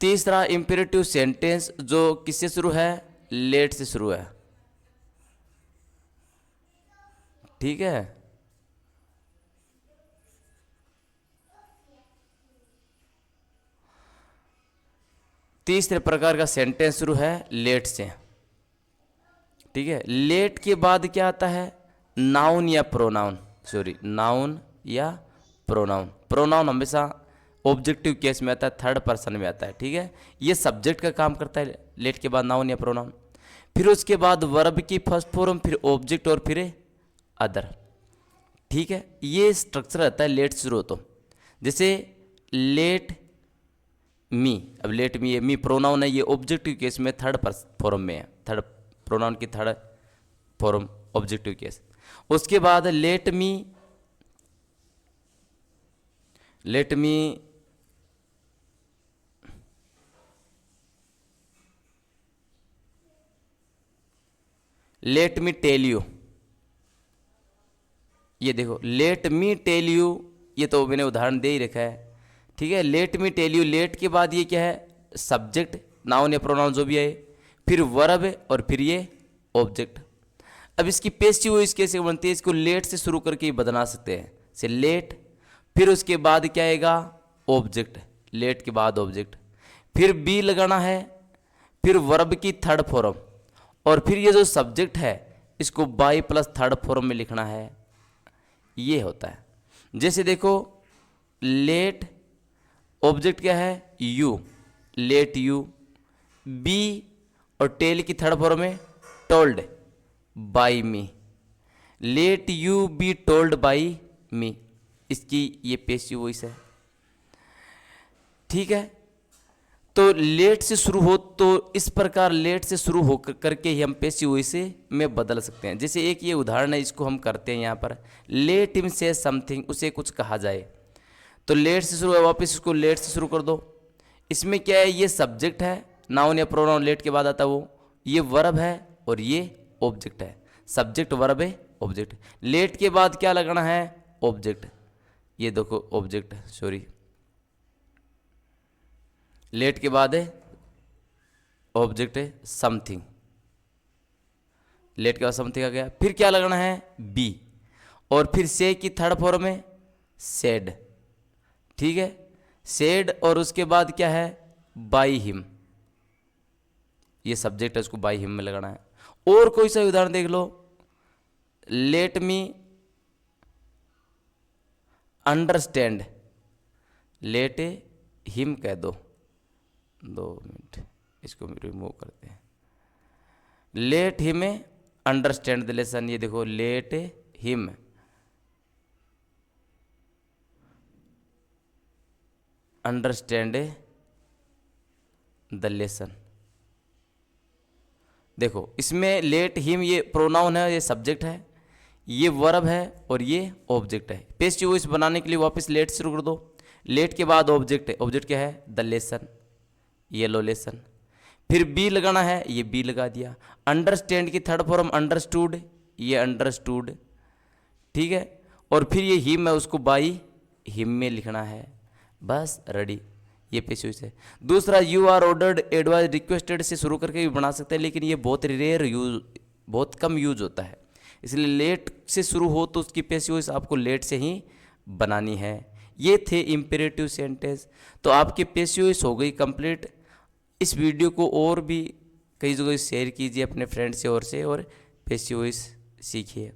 तीसरा इंपेरेटिव सेंटेंस जो किससे शुरू है, लेट से शुरू है, ठीक है। तीसरे प्रकार का सेंटेंस शुरू है लेट से, ठीक है। लेट के बाद क्या आता है, नाउन या प्रोनाउन, सॉरी नाउन या प्रोनाउन। प्रोनाउन हमेशा ऑब्जेक्टिव केस में आता है, थर्ड पर्सन में आता है, ठीक है। ये सब्जेक्ट का काम करता है, लेट के बाद नाउन या प्रोनाउन। फिर उसके बाद वर्ब की फर्स्ट फॉर्म, फिर ऑब्जेक्ट और फिर अदर, ठीक है। ये स्ट्रक्चर रहता है लेट शुरू हो तो। जैसे लेट मी, अब लेट मी, ये मी प्रोनाउन है, ये ऑब्जेक्टिव केस में थर्ड फॉर्म में है, थर्ड प्रोनाउन की थर्ड फॉर्म ऑब्जेक्टिव केस। उसके बाद let me, let me let me tell you, ये देखो लेट मी टेल यू, ये तो मैंने उदाहरण दे ही रखा है, ठीक है। Let me tell you, let के बाद ये क्या है, सब्जेक्ट, नाउन या प्रोनाउन जो भी है, फिर वर्ब और फिर ये ऑब्जेक्ट। अब इसकी पेसिव वॉइस कैसे बनती है, इसको लेट से शुरू करके ही बदला सकते हैं, से लेट, फिर उसके बाद क्या आएगा, ऑब्जेक्ट, लेट के बाद ऑब्जेक्ट, फिर बी लगाना है, फिर वर्ब की थर्ड फॉर्म, और फिर ये जो सब्जेक्ट है इसको बाई प्लस थर्ड फॉर्म में लिखना है, ये होता है। जैसे देखो लेट, ऑब्जेक्ट क्या है, यू, लेट यू, बी और टेल की थर्ड फॉर्म में told by me, let you be told by me, इसकी ये पेसिव वॉइस है, ठीक है। तो लेट से शुरू हो तो इस प्रकार लेट से शुरू हो करके ही हम पेसिव वॉइस में बदल सकते हैं। जैसे एक ये उदाहरण है, इसको हम करते हैं यहाँ पर, लेट हिम से समथिंग, उसे कुछ कहा जाए, तो लेट से शुरू है, वापस इसको लेट से शुरू कर दो। इसमें क्या है, ये सब्जेक्ट है, नाउन या प्रोनाउन लेट के बाद आता है वो, ये वर्ब है और ये ऑब्जेक्ट है, सब्जेक्ट वर्ब है ऑब्जेक्ट। लेट के बाद क्या लगाना है, ऑब्जेक्ट, ये देखो ऑब्जेक्ट, सॉरी लेट के बाद है ऑब्जेक्ट है समथिंग, लेट के बाद समथिंग आ गया। फिर क्या लगाना है, बी, और फिर से की थर्ड फॉर्म में सेड, ठीक है, सेड, और उसके बाद क्या है, बाई हिम, ये सब्जेक्ट है, उसको बाई हिम में लगाना है। और कोई सा उदाहरण देख लो, let me understand, let him कह दो, 2 मिनट इसको रिमूव करते हैं, let him understand the lesson, ये देखो let him understand the lesson. देखो इसमें लेट हिम ये प्रोनाउन है, ये सब्जेक्ट है, ये वर्ब है और ये ऑब्जेक्ट है। पेसिव वॉइस बनाने के लिए वापस लेट शुरू कर दो, लेट के बाद ऑब्जेक्ट है, ऑब्जेक्ट क्या है, द लेसन, येलो लेसन, फिर बी लगाना है, ये बी लगा दिया। अंडरस्टैंड की थर्ड फॉर्म अंडरस्टूड, ये अंडरस्टूड, ठीक है, और फिर ये हिम है, उसको बाई हिम में लिखना है, बस रेडी, ये पेसिव वॉइस है। दूसरा you are ordered, advise, requested से शुरू करके भी बना सकते हैं, लेकिन ये बहुत रेयर यूज, बहुत कम यूज होता है, इसलिए लेट से शुरू हो तो उसकी पेसिव वॉइस आपको लेट से ही बनानी है। ये थे इंपेरेटिव सेंटेंस। तो आपकी पेसिव वॉइस हो गई कंप्लीट। इस वीडियो को और भी कई जगह शेयर कीजिए अपने फ्रेंड से और पेसिव वॉइस सीखिए।